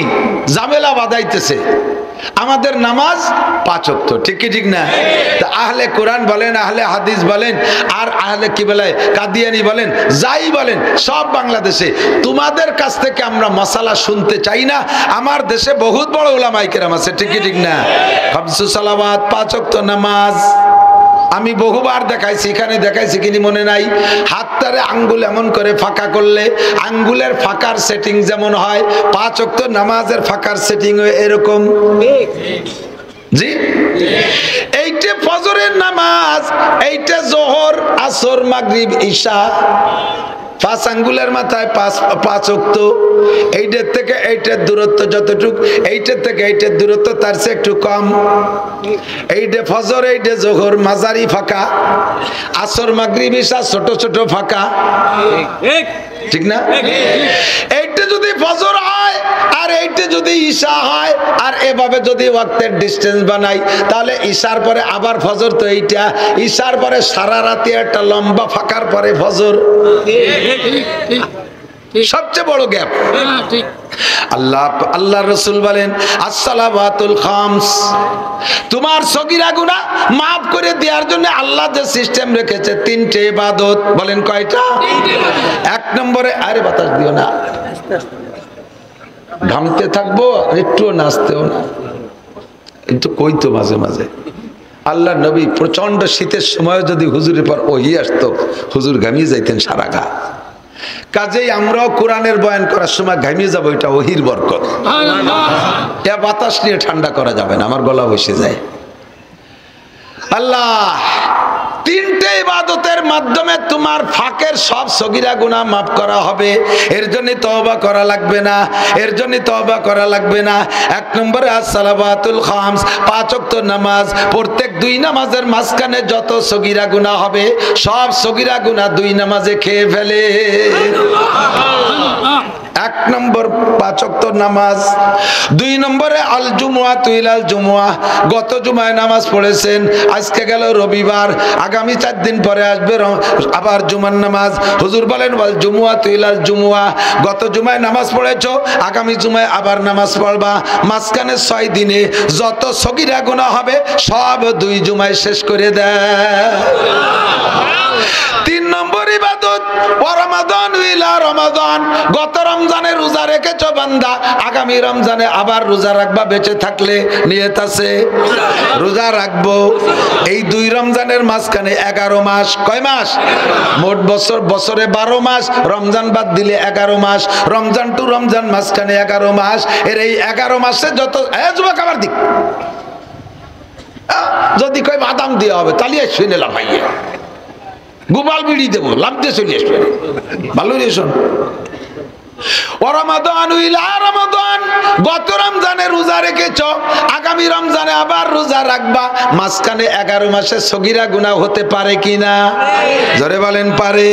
ঝামেলা বাঁধাইতেছে, আমাদের নামাজ 5 ওয়াক্ত, ঠিক কি ঠিক না? তা আহলে কোরআন বলেন, আহলে হাদিস বলেন, আর আহলে কি বলে কাদিয়ানি বলেন, যাই বলেন, সব বাংলাদেশে তোমাদের কাছ থেকে আমরা মাসালা শুনতে চাই না। আমার দেশে বহুত বড় উলামায়ে কেরাম আছে, ঠিক কি ঠিক না? খামসু সালাওয়াত, 5 ওয়াক্ত নামাজ আমি বহুবার দেখাইছি, এখানে দেখাইছি কিনি মনে নাই। হাতটারে আঙ্গুল এমন করে ফাঁকা করলে আঙ্গুলের ফাঁকার সেটিং যেমন হয়, 5 ওয়াক্ত নামাজের ফাঁকার সেটিং এরকম। জি, এইটা ফজরের নামাজ, এইটা জোহর, আসর, মাগরিব, ঈশা, 5 আঙ্গুলের মাথায় 5 ওয়াক্ত। এইটার থেকে এইটার দূরত্ব যতটুক, এইটার থেকে এইটার দূরত্ব তার চেয়ে একটু কম। এইটা ফজর, এইটা জোহর, মাঝারি ফাঁকা। আসর, মাগরিব, ঈশা ছোট ছোট ফাঁকা, ঠিক না? এইটা যদি ফজর হয় আর এইটা যদি ঈশা হয়, আর এভাবে যদি ওয়াক্তের ডিসটেন্স বানাই, তাহলে ঈশার পরে আবার ফজর, তো এইটা ঈশার পরে সারা রাতে একটা লম্বা ফাঁকার পরে ফজর, সবচেয়ে বড় গ্যাপ। আল্লাহ রাসূল বলেন আসসালাওয়াতুল খামস, তোমার সগীরা গুনাহ maaf করে দেওয়ার জন্য আল্লাহ যে সিস্টেম রেখেছে 3টে ইবাদত। বলেন কয়টা? 1 নম্বরে, আরে বাতাস দিও না, ঘামতে থাকবো, একটু নাচতেও না, কিন্তু কইতো মাঝে মাঝে। আল্লাহ নবী প্রচন্ড শীতের সময় যদি হুজুরের পর ওহী আসতো, হুজুর ঘামিয়ে যাইতেন সারা গা। কাজেই আমরাও কোরআনের বয়ান করার সময় ঘামিয়ে যাবো, এটা ওহীর বরকত। এটা বাতাস নিয়ে ঠান্ডা করা যাবে না, আমার গলা বসে যায়। আল্লাহ 3টে ইবাদতের মাধ্যমে তোমার ফাঁকের সব সগীরা গুনাহ মাফ করা হবে। এর জন্য তওবা করা লাগবে না, এর জন্য তওবা করা লাগবে না। 1 নম্বরে আসসালাওয়াতুল খামস, 5 ওয়াক্ত নামাজ। প্রত্যেক 2 নামাজের মাঝখানে যত সগীরা গুনাহ হবে, সব সগীরা গুনাহ 2 নামাজে খেয়ে ফেলে। 1 নম্বর 5 ওয়াক্ত নামাজ। 2 নম্বরে আল জুমুয়া তুইলাল জুমুয়া, গত জুমায় নামাজ পড়েছেন, আজকে গেল রবিবার, আগামী 4 দিন পরে আসবে আবার জুমার নামাজ। হুজুর বলেন ওয়াল জুমুয়া তুইলাল জুমুয়া, গত জুমায় নামাজ পড়েছো, আগামী জুমায় আবার নামাজ পড়বা। মাঝখানে 6 দিনে যত সগীরা গুনাহ হবে সব 2 জুমায় শেষ করে দেয়। 3 নম্বর ইবাদত রমাদান ইলা রমাদান, গত রমজানে রোজা রেখেছো বান্দা, আগামী রমজানে আবার রোজা রাখবা, বেঁচে থাকলে নিয়ত আছে রোজা রাখবো। এই 2 রমজানের মাঝখানে 11 মাস, কয় মাস? মোট বছরে 12 মাস, রমজান বাদ দিলে 11 মাস, রমজান টু রমজান মাঝখানে 11 মাস। এর এই 11 মাসে যত যুবক আমার দিক যদি কয় বাদাম দেওয়া হবে, তাহলে শুনে লাভ ভাইয়া, গোপাল বিড়ি দেবো, লাভ দিয়ে চলে আসবে। ভালো রেশন গত রমজানে রোজা রেখেছো, আগামী রমজানে আবার রোজা রাখবা, মাঝখানে 11 মাসে সগীরা গুনাহ হতে পারে কিনা? জোরে বলেন পারে।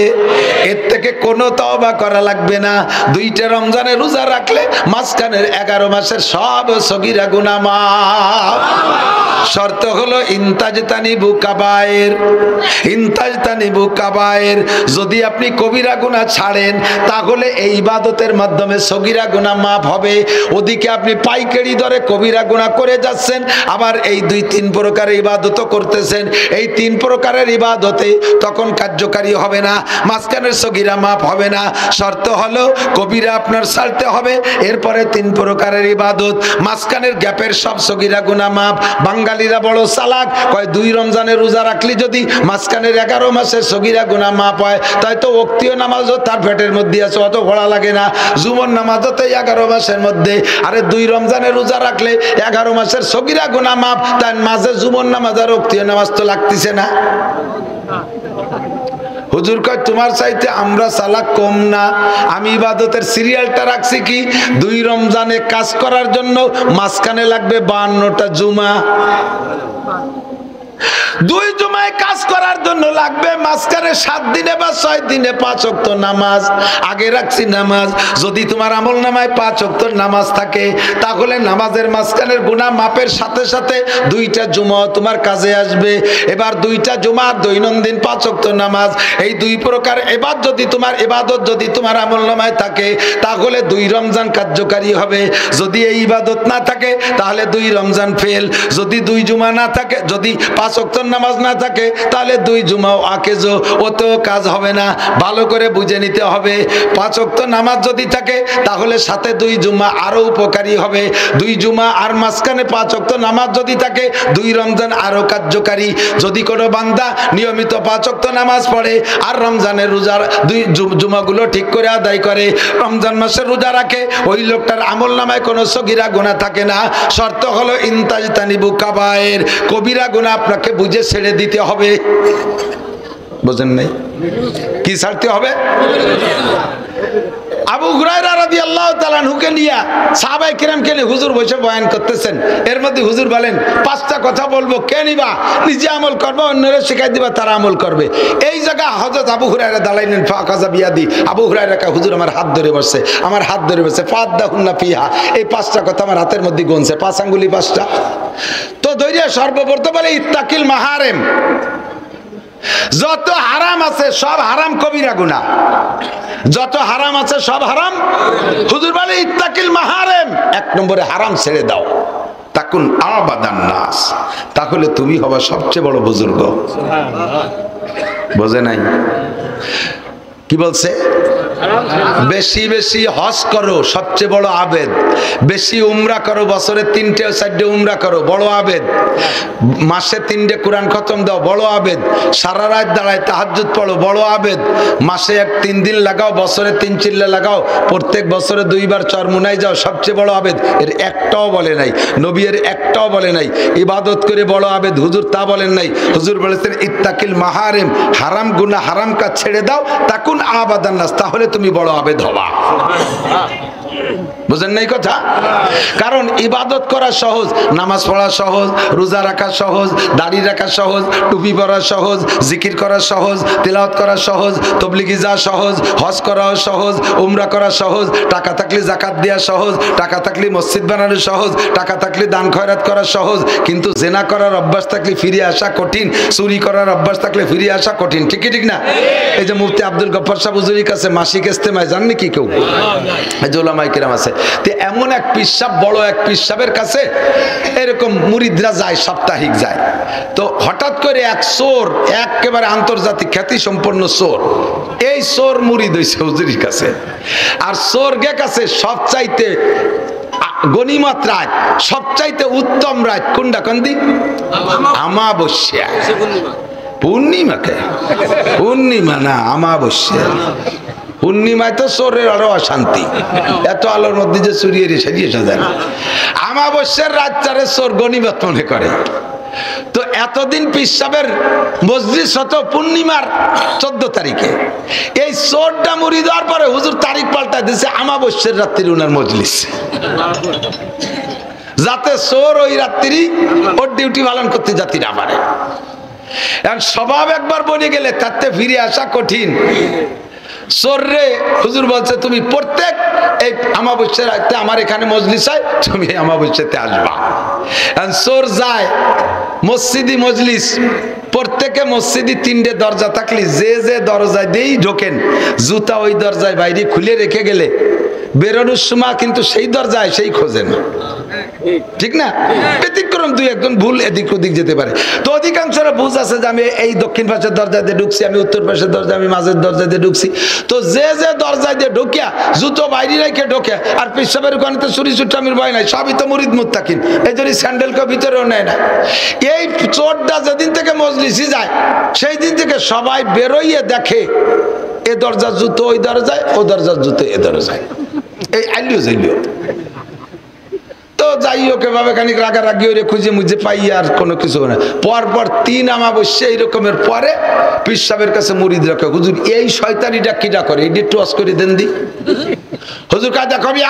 এর থেকে কোনো তওবা করা লাগবে না। 2টা রমজানে রোজা রাখলে মাঝখানের 11 মাসের সব সগীরা গুনাহ মাফ। শর্ত হলো ইনতাজতানিবু কাবায়ের, ইনতাজতানিবু কাবায়ের। যদি আপনি কবিরা গুনাহ ছাড়েন তাহলে এই ইবাদতের মাধ্যমে সগীরা গুনাহ মাফ হবে। ওদিকে আপনি পাইকারি দরে কবিরা গুনাহ করে যাচ্ছেন, আবার এই 2-3 প্রকারের ইবাদতও করতেছেন। এই 3 প্রকারের ইবাদতে তখন কার্যকারী হবে না, মাঝখানের সগীরা মাফ হবে না। শর্ত হলো কবিরা আপনার ছাড়তে হবে, এরপরে 3 প্রকারের ইবাদত, মাঝখানের গ্যাপের সব সগীরা গুনাহ মাফ। বাঙালিরা বড় চালাক, কয় 2 রমজানে রোজা রাখলি যদি মাঝখানের 11 মাসের সগীরা গুনাহ মাফ হয়, তাই তো ওক্তিও নামাজও তার পেটের মধ্যে আছে, অত ভরা লাগে না। জুমর নামাজও তো 11 মাসের মধ্যে। আরে 2 রমজানে রোজা রাখলে 11 মাসের সগীরা গুনাহ মাফ, তাই মাঝে জুমর নামাজ আর ওক্তিও নামাজ তো লাগতেছে না। হুজুর কয় তোমার চাইতে আমরা চালাক কম না। আমি ইবাদতের সিরিয়ালটা রাখছি কি, 2 রমজানে কাজ করার জন্য মাঝখানে লাগবে 52টা জুমা। 2 জুমায় কাজ করার জন্য লাগবে মাঝখানে 7 দিনে বা 6 দিনে 5 ওয়াক্ত নামাজ। আগে রাখছি নামাজ। যদি তোমার আমল নামায় 5 ওয়াক্ত নামাজ থাকে, তাহলে নামাজের মাঝখানের গুনাহ মাপের সাথে সাথে 2টা জুমা তোমার কাজে আসবে। এবার 2টা জুমা দৈনন্দিন 5 ওয়াক্ত নামাজ, এই 2 প্রকার ইবাদত যদি তোমার আমল নামায় থাকে, তাহলে 2 রমজান কার্যকারী হবে। যদি এই ইবাদত না থাকে তাহলে 2 রমজান ফেল। যদি 2 জুমা না থাকে, যদি 5 ওয়াক্ত নামাজ না থাকে, তাহলে 2 জুমাও আকেজো, ওতেও কাজ হবে না। ভালো করে বুঝে নিতে হবে। 5 ওয়াক্ত নামাজ যদি থাকে তাহলে সাথে 2 জুমা আরো উপকারী হবে। 2 জুমা আর মাঝখানে 5 ওয়াক্ত নামাজ যদি থাকে, 2 রমজান আরো কার্যকারী। যদি কোনো বান্দা নিয়মিত 5 ওয়াক্ত নামাজ পড়ে আর রমজানের রোজার 2 জুমাগুলো ঠিক করে আদায় করে, রমজান মাসের রোজা রাখে, ওই লোকটার আমল নামায় কোনো সগীরা গুনাহ থাকে না। শর্ত হলো ইনতাজতানিবু কাবায়ের, কবিরা গুনাহ আপনাকে বুঝে ছেড়ে দিতে হবে। বুঝেন নাই? কি ছাড়তে হবে? আবু হুরায়রা রাদিয়াল্লাহু তাআলা আনহুকে নিয়ে সাহাবায়ে কিরামকে নিয়ে হুজুর বসে বয়ান করতেছেন। এর মধ্যে হুজুর বলেন 5টা কথা বলবো, কে নিবা? নিজে আমল করবে, অন্যরা শিখাই দিবা, তারা আমল করবে। এই জায়গা হযরত আবু হুরায়রা দাঁড়াইলেন। ফাকাযা বিয়াদি, আবু হুরায়রা কা হুজুর আমার হাত ধরে বসছে, আমার হাত ধরে বসছে। ফাদাহুন্না ফিহা, এই 5টা কথা আমার হাতের মধ্যে গুনছে, 5 আঙ্গুলি 5টা। তো ধৈর্য সর্বপ্রথম বলে ইত্তাকিল মাহারিম, যত হারাম আছে সব হারাম কবিরা গুনাহ, যত হারাম আছে সব হারাম। হুজুর বলে ইত্তাকিল মাহারিম, 1 নম্বরে হারাম ছেড়ে দাও। তাকুন আবাদান নাস, তাহলে তুমি হবা সবচেয়ে বড় বুজুর্গ। বোঝে নাই? কি বলছে? বেশি বেশি হজ করো, সবচেয়ে বড় আবেদ। বেশি উমরা করো, বছরে 3-4টে উমরা করো, বড় আবেদ। মাসে 3টে কোরআন খতম দাও, বড় আবেদ। সারা রাত দাঁড়ায় তাহাজ্জুদ পড়ো, বড় আবেদ। মাসে 3 দিন লাগাও, বছরে 3 চিল্লা লাগাও, প্রত্যেক বছরে 2 বার চরমুনাই যাও, সবচেয়ে বড় আবেদ। এর একটাও বলে নাই নবী, এর একটাও বলে নাই ইবাদত করে বড় আবেদ। হুজুর তা বলেন নাই। হুজুর বলেছেন ইত্তাকিল মাহারিম, হারাম গুনাহ হারাম কাজ ছেড়ে দাও। তাকুন আবাদান নাস, তাহলে তুমি বড় আবেদ হবা। বুঝেন নাই কথা? কারণ ইবাদত করা সহজ, নামাজ পড়া সহজ, রোজা রাখা সহজ, দাড়ি রাখা সহজ, টুপি পরা সহজ, জিকির করা সহজ, তেলাওয়াত করা সহজ, তাবলীগে যাওয়া সহজ, হজ করাও সহজ, উমরা করা সহজ, টাকা থাকলে যাকাত দেওয়া সহজ, টাকা থাকলে মসজিদ বানানো সহজ, টাকা থাকলে দান খয়রাত করা সহজ। কিন্তু জেনা করার অভ্যাস থাকলে ফিরে আসা কঠিন, চুরি করার অভ্যাস থাকলে ফিরে আসা কঠিন। ঠিক কি ঠিক না? এই যে মুফতি আব্দুল গফফার সাহেব হুজুরের কাছে মাসিক ইস্তেমায় জাননি কি কেউ? এই যে উলামায়ে কিরাম আছে, তো এমন এক পীর সাহেব, বড় এক পীর সাহেবের কাছে এরকম মুরিদরা যায়, সাপ্তাহিক যায়। তো হঠাৎ করে এক চোর, একেবারে আন্তর্জাতিক খ্যাতি সম্পন্ন চোর, এই চোর মুরিদ হইছে হুজুরের কাছে। আর চোর গে কাছে সবচাইতে গনিমত রাত, সবচাইতে উত্তম রাত কোনটা? কন্দি আমাবস্যা। পূর্ণিমাকে? পূর্ণিমা না, আমাবস্যা। পূর্ণিমায় তো চোরের আরো অশান্তি, এত আলোর মধ্যে যে চুরিয়ে সাজিয়ে সাজায়। আমাবস্যার রাতটারে চোর গনিমত মনে করে। তো এতদিন পীর সাহেবের মজলিস হতো পূর্ণিমার 14 তারিখে। এই চোরটা মুড়ি দেওয়ার পরে হুজুর তারিখ পাল্টা দিয়েছে আমাবস্যার রাত্রি উনার মজলিস, যাতে চোর ওই রাত্রি ওর ডিউটি পালন করতে যাত্রী না পারে। এখন স্বভাব একবার বনে গেলে তাতে ফিরে আসা কঠিন। চোর রে হুজুর বলছে তুমি প্রত্যেক এই আমাবস্যার রাতে আমার এখানে মজলিস হয়, তুমি আমাবস্যাতে আসবা। এখন চোর যায় মসজিদি মজলিস, প্রত্যেকে মসজিদি 3টে দরজা থাকলে যে যে দরজায় দিয়েই ঢোকেন, জুতা ওই দরজায় বাইরে খুলে রেখে গেলে বেরোনোর সময় কিন্তু সেই দরজায় সেই খোঁজেন, ঠিক না? ব্যতিক্রম দুই একজন ভুল এদিক ওদিক যেতে পারে। তো অধিকাংশরা বুঝ আছে যে আমি এই দক্ষিণ পাশের দরজা দিয়ে ঢুকছি, আমি উত্তর পাশের দরজা, আমি মাঝের দরজা দিয়ে ঢুকছি। তো যে যে দরজা দিয়ে ঢুকিয়া জুতো বাইরে রেখে ঢোকে, আর পেশাবের ওখানে তো চুরি চুট্টামির ভয় নাই, সবই তো মুরিদ মুত্তাকিন, এই জন্য স্যান্ডেলকে ভিতরেও নেয় না। এই চোরটা যেদিন থেকে মজলিসি যায় সেই দিন থেকে সবাই বেরোইয়ে দেখে এ দরজার জুতো ওই দরজায়, ও দরজার জুতো এ দরজায়, এই আইলিও যাইলিও। তো যাই হোক এভাবে খানিক রাগারাগি ওরে খুঁজে মুজে পাই আর কোনো কিছু না। পরপর 3 আমাবস্যা এইরকমের পরে পীর সাহেবের কাছে মুরিদ রাখে, হুজুর এই শয়তানিটা কিটা করে, এই একটু ওয়াজ করে দেন দি। হুজুর কাজ দেখবি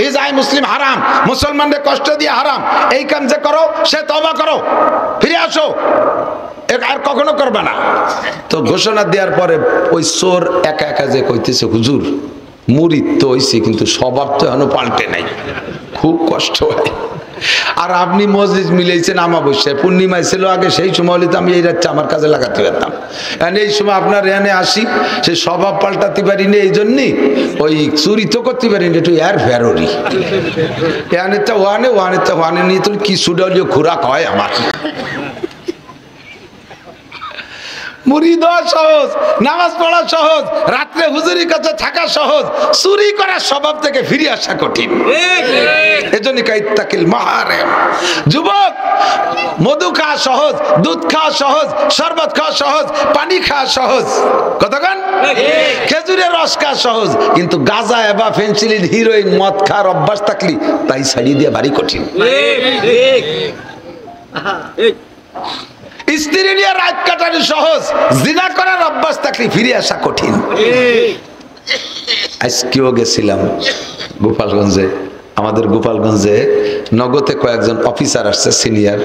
এই যাই মুসলিম হারাম, মুসলমানদের কষ্ট দিয়ে হারাম, এই কাম যে করো সে তওবা করো, ফিরে আসো, আর কখনো করবে না। তো ঘোষণা দেওয়ার পরে ওই চোর একা একা যে কইতেছে হুজুর মুরিদ তো হইছে কিন্তু স্বভাব তো এখনো পাল্টে নাই, খুব কষ্ট হয়। আর আপনি মসজিদ মিলেছেন আমাবস্যায়, পূর্ণিমায় ছিল আগে, সেই সময় হলে তো আমি এই রাতটা আমার কাজে লাগাতে পারতাম। এই সময় আপনার এখানে আসি, সেই স্বভাব পাল্টাতে পারিনি, এই জন্যই ওই চুরি তো করতে পারিনি, একটু এর ফেরোরি এখানে তো ওয়ানে নিয়ে তোর কি সুডলীয় খোরাক হয় আমার। মুরিদ হওয়া সহজ, নামাজ পড়া সহজ, রাত্রে হুজুরির কাছে থাকা সহজ, চুরি করার স্বভাব থেকে ফিরে আসা কঠিন। এজন্য কাইত্তাকিল মাহারিম। যুবক, মধু খাওয়া সহজ, দুধ খাওয়া সহজ, শরবত খাওয়া সহজ, পানি খাওয়া সহজ, কতক্ষণ খেজুরের রস খাওয়া সহজ, কিন্তু গাঁজা বা ফেন্সিলিন হিরোইন মদ খাওয়ার অভ্যাস থাকলি তাই ছাড়িয়ে দিয়ে ভারী কঠিন। স্ত্রী নিয়ে রাত কাটানো সহজ, জিনা করার অভ্যাস থাকলে ফিরে আসা কঠিন। আজকেও গেছিলাম গোপালগঞ্জে, আমাদের গোপালগঞ্জে নগদে কয়েকজন অফিসার আসছে সিনিয়র,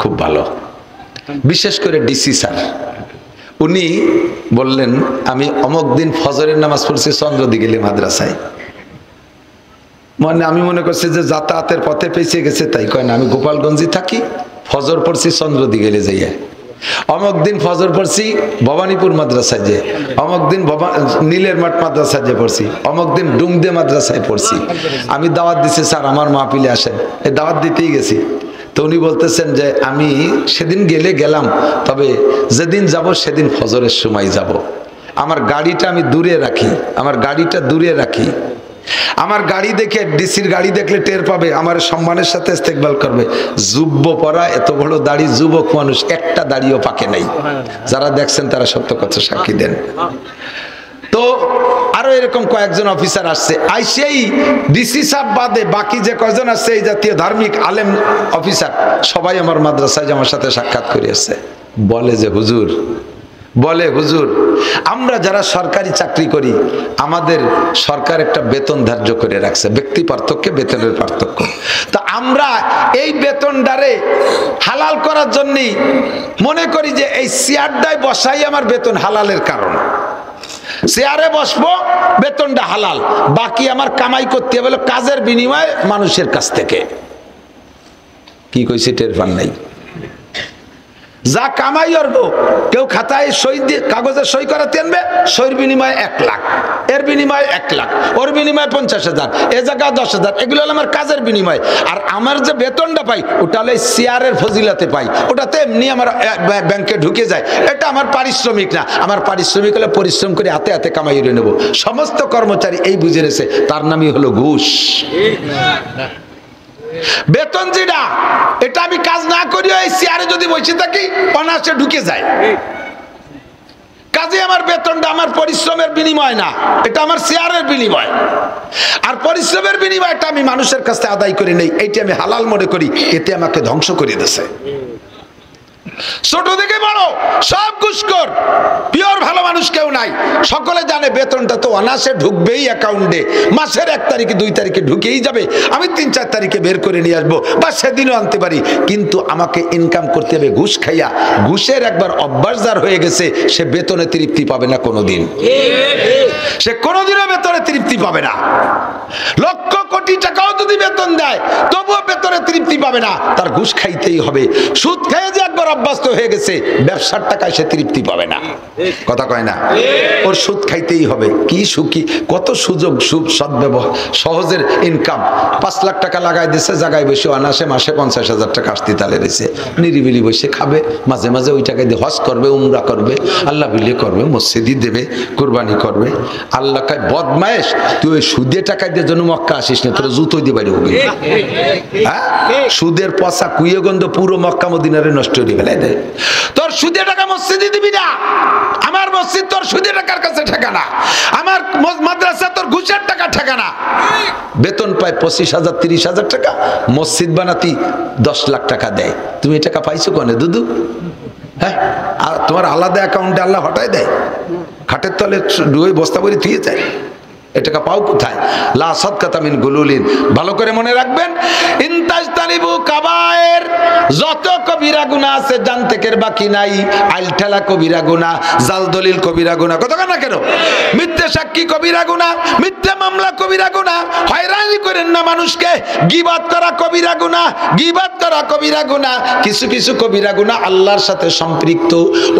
খুব ভালো, বিশেষ করে ডিসি স্যার। উনি বললেন আমি অমুক দিন ফজরের নামাজ পড়ছি চন্দ্রদিঘিলি মাদ্রাসায়। মানে আমি মনে করছি যে যাতায়াতের পথে পেঁচে গেছে, তাই কয় না, আমি গোপালগঞ্জে থাকি, ফজর পড়ছি চন্দ্রদিঘিলে যাইয়া, অমুক দিন ফজর পড়ছি ভবানীপুর মাদ্রাসায় যে, অমুক দিন নীলের মাঠ মাদ্রাসায় যে পড়ছি, অমুক দিন ডুমদে মাদ্রাসায় পড়ছি। আমি দাওয়াত দিছি স্যার আমার মাহফিলে আসেন, এই দাওয়াত দিতেই গেছি। তো উনি বলতেছেন যে আমি সেদিন গেলাম, তবে যেদিন যাব সেদিন ফজরের সময় যাব। আমার গাড়িটা আমি দূরে রাখি, আমার গাড়িটা দূরে রাখি, আমার গাড়ি দেখে ডিসির গাড়ি দেখলে টের পাবে, আমার সম্মানের সাথে ইস্তেকবাল করবে। যুব্য পরা, এত বড় দাড়ি, যুবক মানুষ, একটা দাড়িও পাকে নাই। যারা দেখছেন তারা সত্য কথা সাক্ষী দেন। তো আরো এরকম কয়েকজন অফিসার আসছে, আইসেই ডিসি সাহেব বাদে বাকি যে কয়জন আসছে এই জাতীয় ধার্মিক আলেম অফিসার সবাই আমার মাদ্রাসায় আমার সাথে সাক্ষাৎ করে আসছে। বলে যে হুজুর, আমরা যারা সরকারি চাকরি করি আমাদের সরকার একটা বেতন ধার্য করে রাখছে, ব্যক্তি পার্থক্যে বেতনের পার্থক্য। তো আমরা এই বেতনটারে হালাল করার জন্যই মনে করি যে এই চেয়ারটায় বসাই আমার বেতন হালালের কারণ। চেয়ারে বসবো, বেতনটা হালাল, বাকি আমার কামাই করতে হবে কাজের বিনিময়ে মানুষের কাছ থেকে। কি কইছে টের পান নাই? যা কামাই করবো, কেউ খাতায় সই দিয়ে কাগজে সই করাতে আনবে, সইয়ের বিনিময়ে 1 লাখ, এর বিনিময়ে 1 লাখ, ওর বিনিময়ে 50,000, এ জায়গা 10,000, এগুলো হলো আমার কাজের বিনিময়। আর আমার যে বেতনটা পাই ওটা হলো চেয়ারের ফজিলাতে পাই, ওটাতে এমনি আমার ব্যাংকে ঢুকে যায়, এটা আমার পারিশ্রমিক না। আমার পারিশ্রমিক হলে পরিশ্রম করে হাতে হাতে কামাই করে নেবো। সমস্ত কর্মচারী এই বুঝে রয়েছে, তার নামই হলো ঘুষ। বেতন যেটা, এটা আমি কাজ না করি এই চেয়ারে যদি বসে থাকি অনায়াসে ঢুকে যায়। কাজে আমার বেতনটা আমার পরিশ্রমের বিনিময় না, এটা আমার চেয়ারের বিনিময়। আর পরিশ্রমের বিনিময়টা আমি মানুষের কাছে আদায় করে নেই, এইটা আমি হালাল মনে করি, এতে আমাকে ধ্বংস করে দিয়েছে। ছোট থেকে বড় সব ঘুষখোর, পিওর ভালো মানুষ কেউ নাই। সকলে জানে বেতনটা তো অনাসে ঢুকবেই অ্যাকাউন্টে, মাসের 1 তারিখে 2 তারিখে ঢুকেই যাবে, আমি 3-4 তারিখে বের করে নিয়ে আসবো বা সেদিনও আনতে পারি, কিন্তু আমাকে ইনকাম করতে হবে ঘুষ খাইয়া। ঘুষের একবার অভ্যাস যার হয়ে গেছে সে বেতনে তৃপ্তি পাবে না কোনোদিন, সে কোনোদিনও বেতনে তৃপ্তি পাবে না। লক্ষ কোটি টাকাও যদি বেতন দেয় তবুও বেতনে তৃপ্তি পাবে না, তার ঘুষ খাইতেই হবে। সুদ খেয়ে যে একবার অভ্যস্ত হয়ে গেছে ব্যবসার টাকায় সে তৃপ্তি পাবে না, কথা কয় না, ওর সুদ খাইতেই হবে। কি সুখী, কত সুযোগ, সদ্ব্যবহার, সহজের ইনকাম। 5 লাখ টাকা লাগাই দিচ্ছে জায়গায় বসে, অনাসে মাসে 50,000 টাকা আসতে তালে রয়েছে, নিরিবিলি বসে খাবে, মাঝে মাঝে ওই টাকা দিয়ে হজ করবে, উমরা করবে, আল্লাহ বিলে করবে, মসজিদি দেবে, কুরবানি করবে। আল্লাহ কয় বদমায়েশ, তুই ওই সুদে টাকা দিয়ে জন্য মক্কা আসিস না, তোর জুতোই দিয়ে বাইরে হবে। হ্যাঁ, সুদের পচা কুইয়ে গন্ধ পুরো মক্কা মদিনারে নষ্ট করে ফেলাই দেয়। তোর সুদে টাকা মসজিদে দিবি না, আমার মসজিদ তোর সুদে টাকার কাছে ঠেকানা, আমার মাদ্রাসা তোর ঘুষের টাকা ঠেকানা। বেতন পায় 25,000 30,000 টাকা, মসজিদ বানাতি 10 লাখ টাকা দেয়। তুমি এই টাকা পাইছো কোনে দুদু? হ্যাঁ, আর তোমার আলাদা অ্যাকাউন্টে আল্লাহ হটাই দেয়, খাটের তলে বস্তা ভরে থুয়ে যায়। এ টাকা পাও কোথায়? লা সাদকাতা মিন গুলুলিন। ভালো করে মনে রাখবেন, ইনতাজতানিবু কাবায়ের, যত কবিরা গুনাহ আছে জানতেকের বাকি নাই। আইলঠালা কবিরা গুনাহ, জাল দলিল কবিরা গুনাহ, কতক্ষণ না কেন, মিথ্যা সাক্ষী কবিরা গুনাহ, মিথ্যা মামলা কবিরা গুনাহ, হয়রানি করেন না মানুষকে, গীবাত করা কবিরা গুনাহ, গীবাত করা কবিরা গুনাহ। কিছু কিছু কবিরা গুনাহ আল্লাহর সাথে সম্পৃক্ত,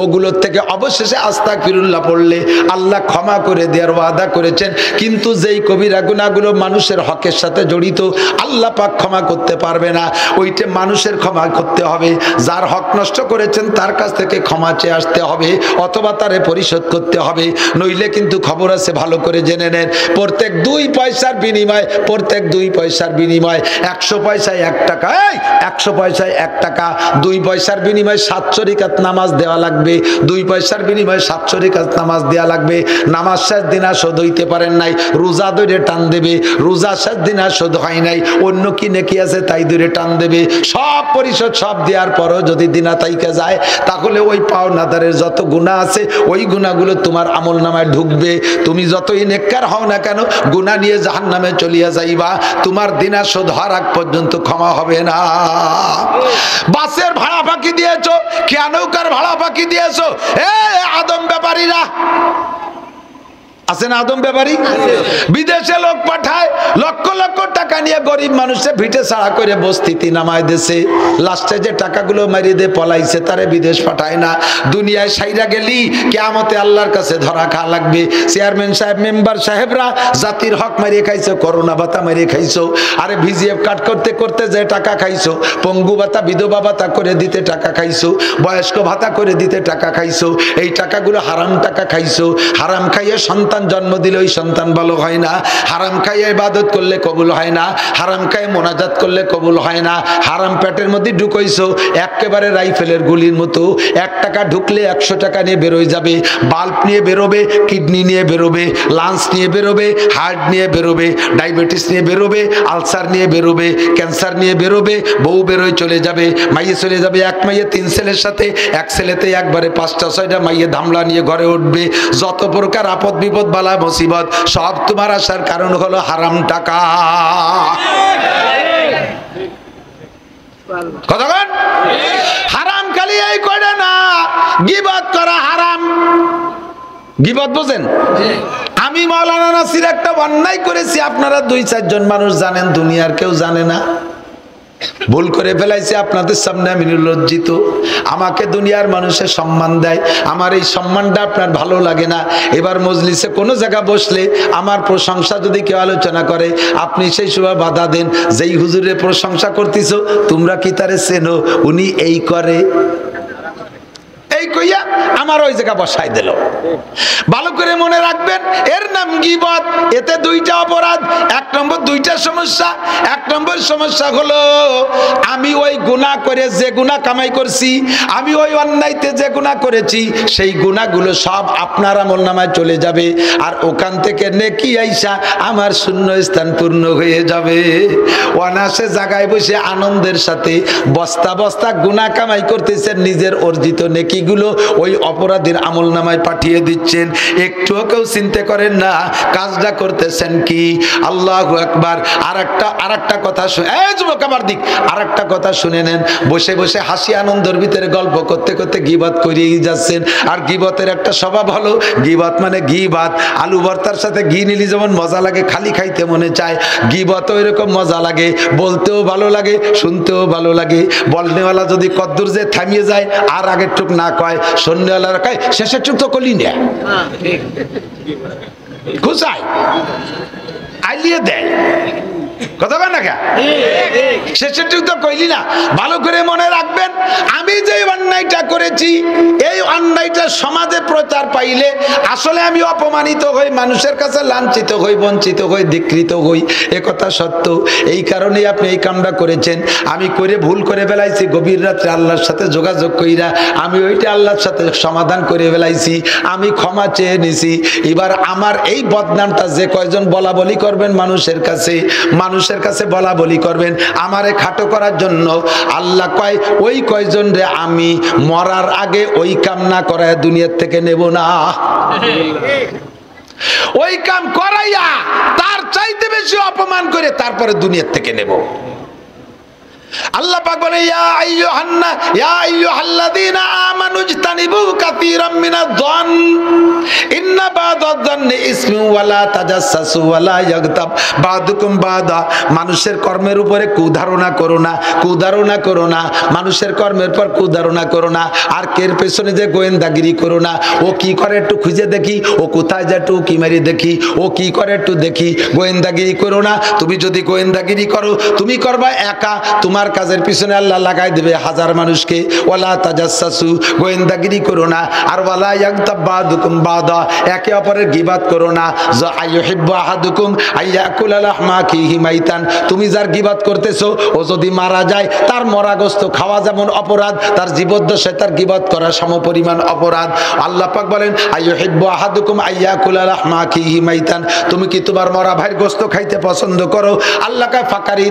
ওগুলোর থেকে অবশেষে আস্তাগফিরুল্লাহ পড়লে আল্লাহ ক্ষমা করে দেওয়ার ওয়াদা করেছেন। কিন্তু যেই কবিরা গুনাহগুলো মানুষের হকের সাথে জড়িত, আল্লাহ পাক ক্ষমা করতে পারবে না, ওইটা মানুষের ক্ষমা করতে হবে। যার হক নষ্ট করেছেন তার কাছ থেকে ক্ষমা চেয়ে আসতে হবে, অথবা তারে পরিশোধ করতে হবে, নইলে কিন্তু খবর আছে, ভালো করে জেনে নেন। প্রত্যেক 2 পয়সার বিনিময়, প্রত্যেক 2 পয়সার বিনিময় 100 পয়সায় 1 টাকা, 100 পয়সায় 1 টাকা, 2 পয়সার বিনিময়ে 700 রাকাত নামাজ দেওয়া লাগবে, 2 পয়সার বিনিময়ে 700 রাকাত নামাজ দেওয়া লাগবে। নামাজ শেষ দিন আর শোধ হইতে পারেন নাই, রোজা ধরে টান দেবে, রোজা শেষ দিন আর শোধ হয় নাই, অন্য কি নেকি আছে তাই ধরে টান দেবে। সব পরিশোধ সব দেওয়ার পরও যদি দিনা তাইকে যায়, তাহলে ওই পাওনাদারের যত গুনাহ আছে ওই গুনাহগুলো তোমার আমল নামায় ঢুকবে। তুমি যতই নেককার হও না কেন, গুনাহ নিয়ে জাহান্নামে চলিয়া যাইবা, তোমার দিনা শোধ হওয়ার আগ পর্যন্ত ক্ষমা হবে না। বাসের ভাড়া ফাঁকি দিয়েছো, খেয়া নৌকার ভাড়া ফাঁকি দিয়েছো, আদম ব্যাপারীরা আছে না, আদম ব্যাপারী বিদেশে লোক পাঠায়, লক্ষ লক্ষ টাকা নিয়ে গরিব মানুষের ভিটে ছাড়া করে বস্তিতে নামায় দেশে, লাস্টে যে টাকাগুলো মারিয়ে দিয়ে পলাইছে তারে বিদেশ পাঠায় না। দুনিয়ায় সাইরা গেলি কিয়ামতে আল্লাহর কাছে ধরা খা লাগবে। চেয়ারম্যান সাহেব, মেম্বার সাহেবরা জাতির হক মারিয়ে খাইছো, করোনা ভাতা মারিয়ে খাইছো, আরে ভিজিএফ কাট করতে করতে যে টাকা খাইছো, পঙ্গু ভাতা বিধবা ভাতা করে দিতে টাকা খাইছো, বয়স্ক ভাতা করে দিতে টাকা খাইছো, এই টাকাগুলো হারাম টাকা খাইছো। হারাম খাইয়ে সন্তান জন্ম দিলে ওই সন্তান ভালো হয় না, হারাম খাইয়ে ইবাদত করলে কবুল হয় না, হারাম খাইয়ে মোনাজাত করলে কবুল হয় না। হারাম পেটের মধ্যে ঢুকাইছো একেবারে রাইফেলের গুলির মতো, 1 টাকা ঢুকলে 100 টাকা নিয়ে বেরোয় যাবে। বাল্ব নিয়ে বেরোবে, কিডনি নিয়ে বেরোবে, লাংস নিয়ে বেরোবে, হার্ট নিয়ে বেরোবে, ডায়াবেটিস নিয়ে বেরোবে, আলসার নিয়ে বেরোবে, ক্যান্সার নিয়ে বেরোবে, বউ বেরোয় চলে যাবে, মাইয়ে চলে যাবে, 1 মাইয়ে 3 ছেলের সাথে, 1 ছেলেতে একবারে 5টা 6টা মাইয়ে ধামলা নিয়ে ঘরে উঠবে। যত প্রকার আপদ বিপদ বালা মুসিবত সব তোমার আসার কারণ হলো হারাম টাকা। কতক্ষণ হারাম খালি এই করে না, গীবত করা হারাম। গীবত বোঝেন? আমি মাওলানা নাসির একটা অন্যায় করেছি, আপনারা 2-4 জন মানুষ জানেন, দুনিয়ার কেউ জানে না। ভুল করে ফেলাইছে, আপনাদের সামনে আমি লজ্জিত। আমাকে দুনিয়ার মানুষের সম্মান দেয়, আমার এই সম্মানটা আপনার ভালো লাগে না। এবার মজলিসে কোনো জায়গা বসলে আমার প্রশংসা যদি কেউ আলোচনা করে, আপনি সেই সময় বাধা দেন, যেই হুজুরের প্রশংসা করতেছো তোমরা কি তারে চেনো, উনি এই করে, এই কইয়া আমার ওই জায়গা বসাই দিল। ভালো করে মনে রাখবেন, এর নাম গীবত। এতে 2টা অপরাধ, এক নম্বর দুইটা সমস্যা। এক নম্বর সমস্যা হলো আমি ওই গুনাহ করে যে গুনাহ কামাই করছি, আমি ওই অন্যায়তে যে গুনাহ করেছি, সেই গুনাহগুলো সব আপনার আমলনামায় চলে যাবে, আর ওখান থেকে নেকি আইসা আমার শূন্য স্থান পূর্ণ হয়ে যাবে। অনাসে জায়গায় বসে আনন্দের সাথে বস্তা বস্তা গুনাহ কামাই করতেছেন, নিজের অর্জিত নেকিগুলো ওই অপরাধীর আমলনামায় পাঠিয়ে দিচ্ছেন, একটুও কেউ চিন্তা করেন না কাজটা করতেছেন কি। আল্লাহু আকবার। আরেকটা কথা শুনে, এই যুবক আমার দিক, আরেকটা কথা শুনে নেন। বসে বসে হাসি আনন্দের ভিতরে গল্প করতে করতে গীবত করেই যাচ্ছেন। আর গীবতের একটা স্বভাব হলো, গীবত মানে ঘি ভাত, আলু ভর্তার সাথে ঘি নিলি যেমন মজা লাগে, খালি খাইতে মনে চায়, গীবত ওই রকম মজা লাগে, বলতেও ভালো লাগে, শুনতেও ভালো লাগে। বলনেওয়ালা যদি কদ্দুর যে থামিয়ে যায় আর আগের টুক না কয়, শুননেওয়ালারা কয় শেষের টুক তো কলি না, খুশাই আইলিয়ে দেয়, কথা বল না কে? শেষের টুক তো কইলি না। ভালো করে মনে রাখবেন, আমি যে অন্যায়টা করেছি, এই অন্যায়টা সমাজে প্রচার পাইলে আসলে আমি অপমানিত হই, মানুষের কাছে লাঞ্ছিত হই, বঞ্চিত হই, ধিক্কৃত হই, একথা সত্য। এই কারণেই আপনি এই কামটা করেছেন। আমি করে ভুল করে ফেলাইছি, গভীর রাত্রে আল্লাহর সাথে যোগাযোগ কইরা আমি ওইটা আল্লাহর সাথে সমাধান করে ফেলাইছি, আমি ক্ষমা চেয়ে নিছি। এবার আমার এই বদনামটা যে কয়জন বলা বলি করবেন মানুষের কাছে বলা বলি করবেন আমারে খাটো করার জন্য, আল্লাহ কয় ওই কয়জন রে আমি মরার আগে ওই কাম না করায় দুনিয়ার থেকে নেব না। ওই কাম করাইয়া তার চাইতে বেশি অপমান করে তারপরে দুনিয়ার থেকে নেব। আল্লাহ পাক বলে ইয়া আইয়ুহাল্লাযীনা আমানু ইজতানিবু কাসীরাম মিনায-যন ইন্না বা'দায-যন্নি ইসমুন ওয়া লা তাজাসসু ওয়া লা ইয়াগতাব বা'দুকুম বা'দা। মানুষের কর্মের উপরে কুধারণা করো না, কুধারণা করো না, মানুষের কর্মের পর কুধারণা করো না, আর কের পেছনে যে গোয়েন্দাগিরি করো না। ও কি করে একটু খুঁজে দেখি, ও কোথায় যায় একটু কি মারি দেখি, ও কি করে একটু দেখি, গোয়েন্দাগিরি করো না। তুমি যদি গোয়েন্দাগিরি করো তুমি করবা একা, তোমার কাজের পিছনে আল্লাহ লাগাই দেবে হাজার মানুষকে। ওয়ালা তাজাসসু, গোয়েন্দাগিরি করো না। আর ওয়ালা ইয়াগতাব বা'দুকুম বা'দা, একে অপরের গীবাত করো না। যা আইয়ুহিব্বু আহাদুকুম আইয়াকুলা লাহমা আখিহি মাইতান, তুমি যার গীবাত করতেছো ও যদি মারা যায়, তার মরা গোশত খাওয়া যেমন অপরাধ, তার জীবদ্দশায় তার গীবাত করা সমপরিমাণ অপরাধ। আল্লাহ পাক বলেন আইয়ুহিব্বু আহাদুকুম আইয়াকুলা লাহমা আখিহি মাইতান, তুমি কি তোমার মরা ভাইয়ের গোশত খাইতে পছন্দ করো? আল্লাহ কয় ফাকারি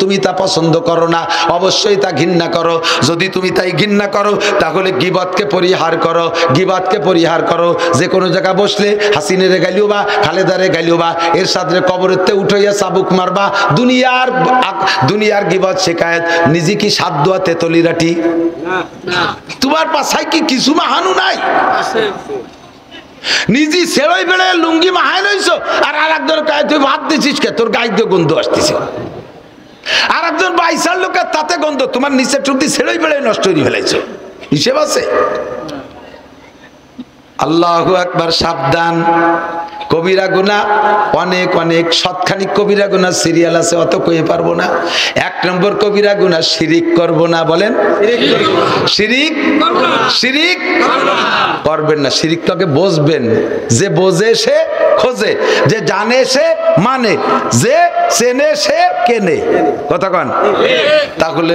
তুমি তা পছন্দ করো না, অবশ্যই তা ঘৃণা করো। যদি তুমি তাই ঘৃণা করো তাহলে গীবতকে পরিহার করো, গীবতকে পরিহার করো। যে কোনো জায়গা বসলে হাসিনেরে গাইলিও বা খালেদারে গাইলিও বা এর সাথে কবরেতে উঠাইয়া চাবুক মারবা, দুনিয়ার গীবত শেখায়ত। নিজে কি সাধ্য তেতলি রাটি? তোমার পাশায় কি কিছু মাহানু নাই? নিজে সেরই বেড়ে লুঙ্গি মাহাই লইছো, আর একজন গায়ে তুই ভাত দিছিস কে, তোর গায়ে দিয়ে গন্ধ আসতেছে। আর একজন বাইসার লোকের তাতে গন্ধ, তোমার নিচে টুকটি ছেড়েই বেড়ে নষ্ট হয়ে ফেলাইছো, হিসেব আছে? আল্লাহু আকবার। সাবধান, কবিরা গুনাহ অনেক অনেক, শতখানিক কবিরা গুনাহ সিরিয়াল আছে, অত কইতে পারবো না। এক নম্বর কবিরা গুনাহ শিরিক করব না। বলেন শিরিক করবেন না। শিরিক তোকে বুঝবেন, যে বোঝে সে খোঁজে, যে জানে সে মানে, যে চেনে সে কেনে, কথা কন। তাহলে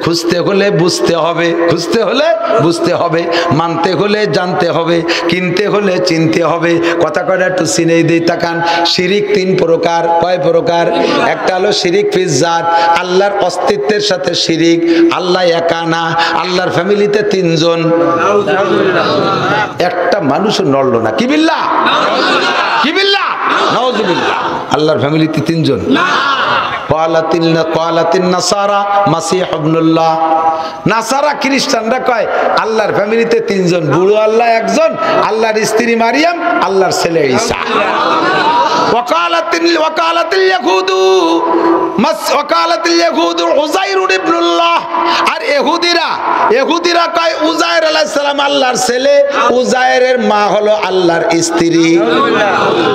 খুঁজতে হলে বুঝতে হবে, খুঁজতে হলে বুঝতে হবে, মানতে হলে জানতে হবে, কিনতে হলে চিনতে হবে। কথা কয়টা একটু চিনেই দিই, তাকান। শিরিক তিন প্রকার। কয় প্রকার? একটা হলো শিরিক ফিজ জাত, আল্লাহর অস্তিত্বের সাথে শিরিক। আল্লাহ একা না, আল্লাহর ফ্যামিলিতে তিনজন। একটা মানুষও নড়লো না। কি বিল্লাহ? কি বিল্লাহ? নাউজুবিল্লাহ। আল্লাহর ফ্যামিলিতে তিনজন। নাসারা খ্রিস্টানরা কয় আল্লাহর ফ্যামিলিতে তিনজন, বুড়ো আল্লাহ একজন, আল্লাহর স্ত্রী মারিয়াম, আল্লাহর ছেলে ঈসা। আর ইহুদিরা কয় উজায়ের আলাইহিস সালাম আল্লাহর ছেলে, উজায়েরের মা হলো আল্লাহর স্ত্রী।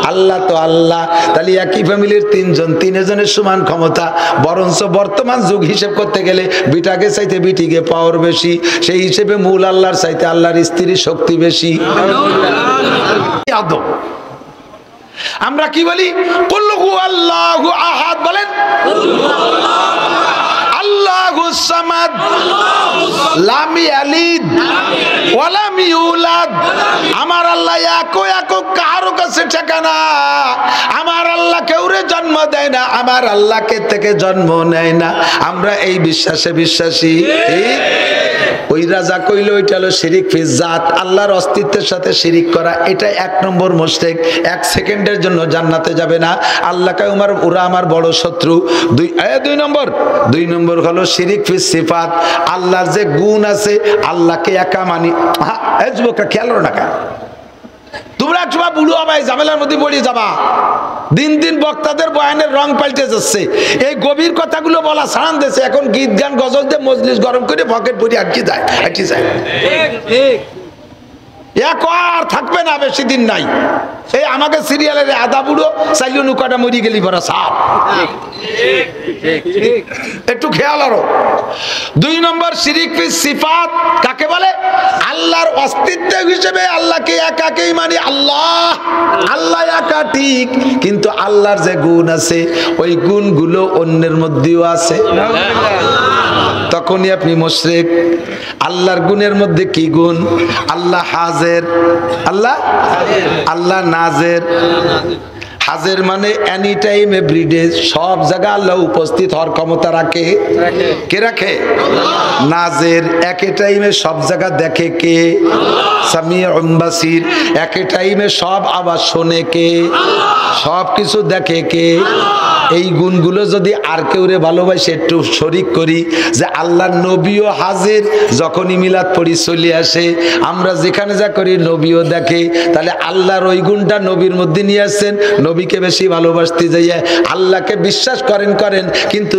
আল্লাহ তো আল্লাহ, তাহলে একই ফ্যামিলির তিনজন, তিনজনের সমান ক্ষমতা। বরঞ্চ বর্তমান যুগ হিসেব করতে গেলে বিটাকে চাইতে বিটিকে পাওয়ার বেশি, সেই হিসেবে মূল আল্লাহর চাইতে আল্লাহর স্ত্রীর শক্তি বেশি। আমরা কি বলি? কুল হুয়াল্লাহু আহাদ বলেন, আল্লাহুস সামাদ, লাম ইয়ালিদ ওয়া লাম ইউলাদ। আমার আল্লাহ একক, কারো কাছে ঠিকানা। আমার আল্লাহ কেউরে জন্ম দেয় না, আমার আল্লাহ কে থেকে জন্ম নেয় না। আমরা এই বিশ্বাসে বিশ্বাসী। ওই রাজা কইল ওইটা হলো শিরিক ফি জাত, আল্লাহর অস্তিত্বের সাথে শিরিক করা। এটা 1 নম্বর মুশরিক, 1 সেকেন্ডের জন্য জান্নাতে যাবে না। আল্লাহকে ওরা আমার বড় শত্রু। 2 নম্বর হলো শিরিক ফি সিফাত, আল্লাহর যে গুণ আছে আল্লাহকে একা মানি। এই যুবকরা খেয়াল না কেন? তোমরা একসময় বুড়ো হবাই, ঝামেলার মধ্যে পড়ে যাবা। দিন দিন বক্তাদের বয়ানের রং পাল্টে যাচ্ছে। এই গভীর কথাগুলো বলা ছাড়ান দিয়েছে। এখন গীত গান গজল দিয়ে মজলিস গরম করে পকেট ভরি আটকে যায়। এক আর থাকবে না, বেশি দিন নাই। এই আমাকে সিরিয়ালের আদা বুড়ো চাইলো নৌকাটা মরি গেলি ভরা সাপ। একটু খেয়াল আরো। 2 নম্বর শিরিক ফি সিফাত কাকে বলে? আল্লাহর অস্তিত্ব হিসেবে আল্লাহকে একাকেই মানি। আল্লাহ একা ঠিক, কিন্তু আল্লাহর যে গুণ আছে ওই গুণগুলো অন্যের মধ্যেও আছে। তখনই আপনি মুশরিক। আল্লাহর গুণের মধ্যে কি গুণ? আল্লাহ হাজের, আল্লাহ নাজের। হাজের মানে এনি টাইম এভরিডে, সব জায়গায় আল্লাহ উপস্থিত হওয়ার ক্ষমতা রাখে। কে রাখে? নাজের, একে টাইমে সব জায়গা দেখে কে? সামিউন বাসির, একে টাইমে সব আওয়াজ শোনে কে? সব কিছু দেখে কে? এই গুণগুলো যদি আর কেউ রে ভালোবাসে, একটু শরিক করি যে আল্লাহর নবীও হাজির, যখনই মিলাদ পড়ি চলে আসে, আমরা যেখানে যা করি নবীও দেখে, তাহলে আল্লাহর ওই গুণটা নবীর মধ্যে নিয়ে আসছেন। নবীকে বেশি ভালোবাসতে যাইয়া আল্লাহকে বিশ্বাস করেন, কিন্তু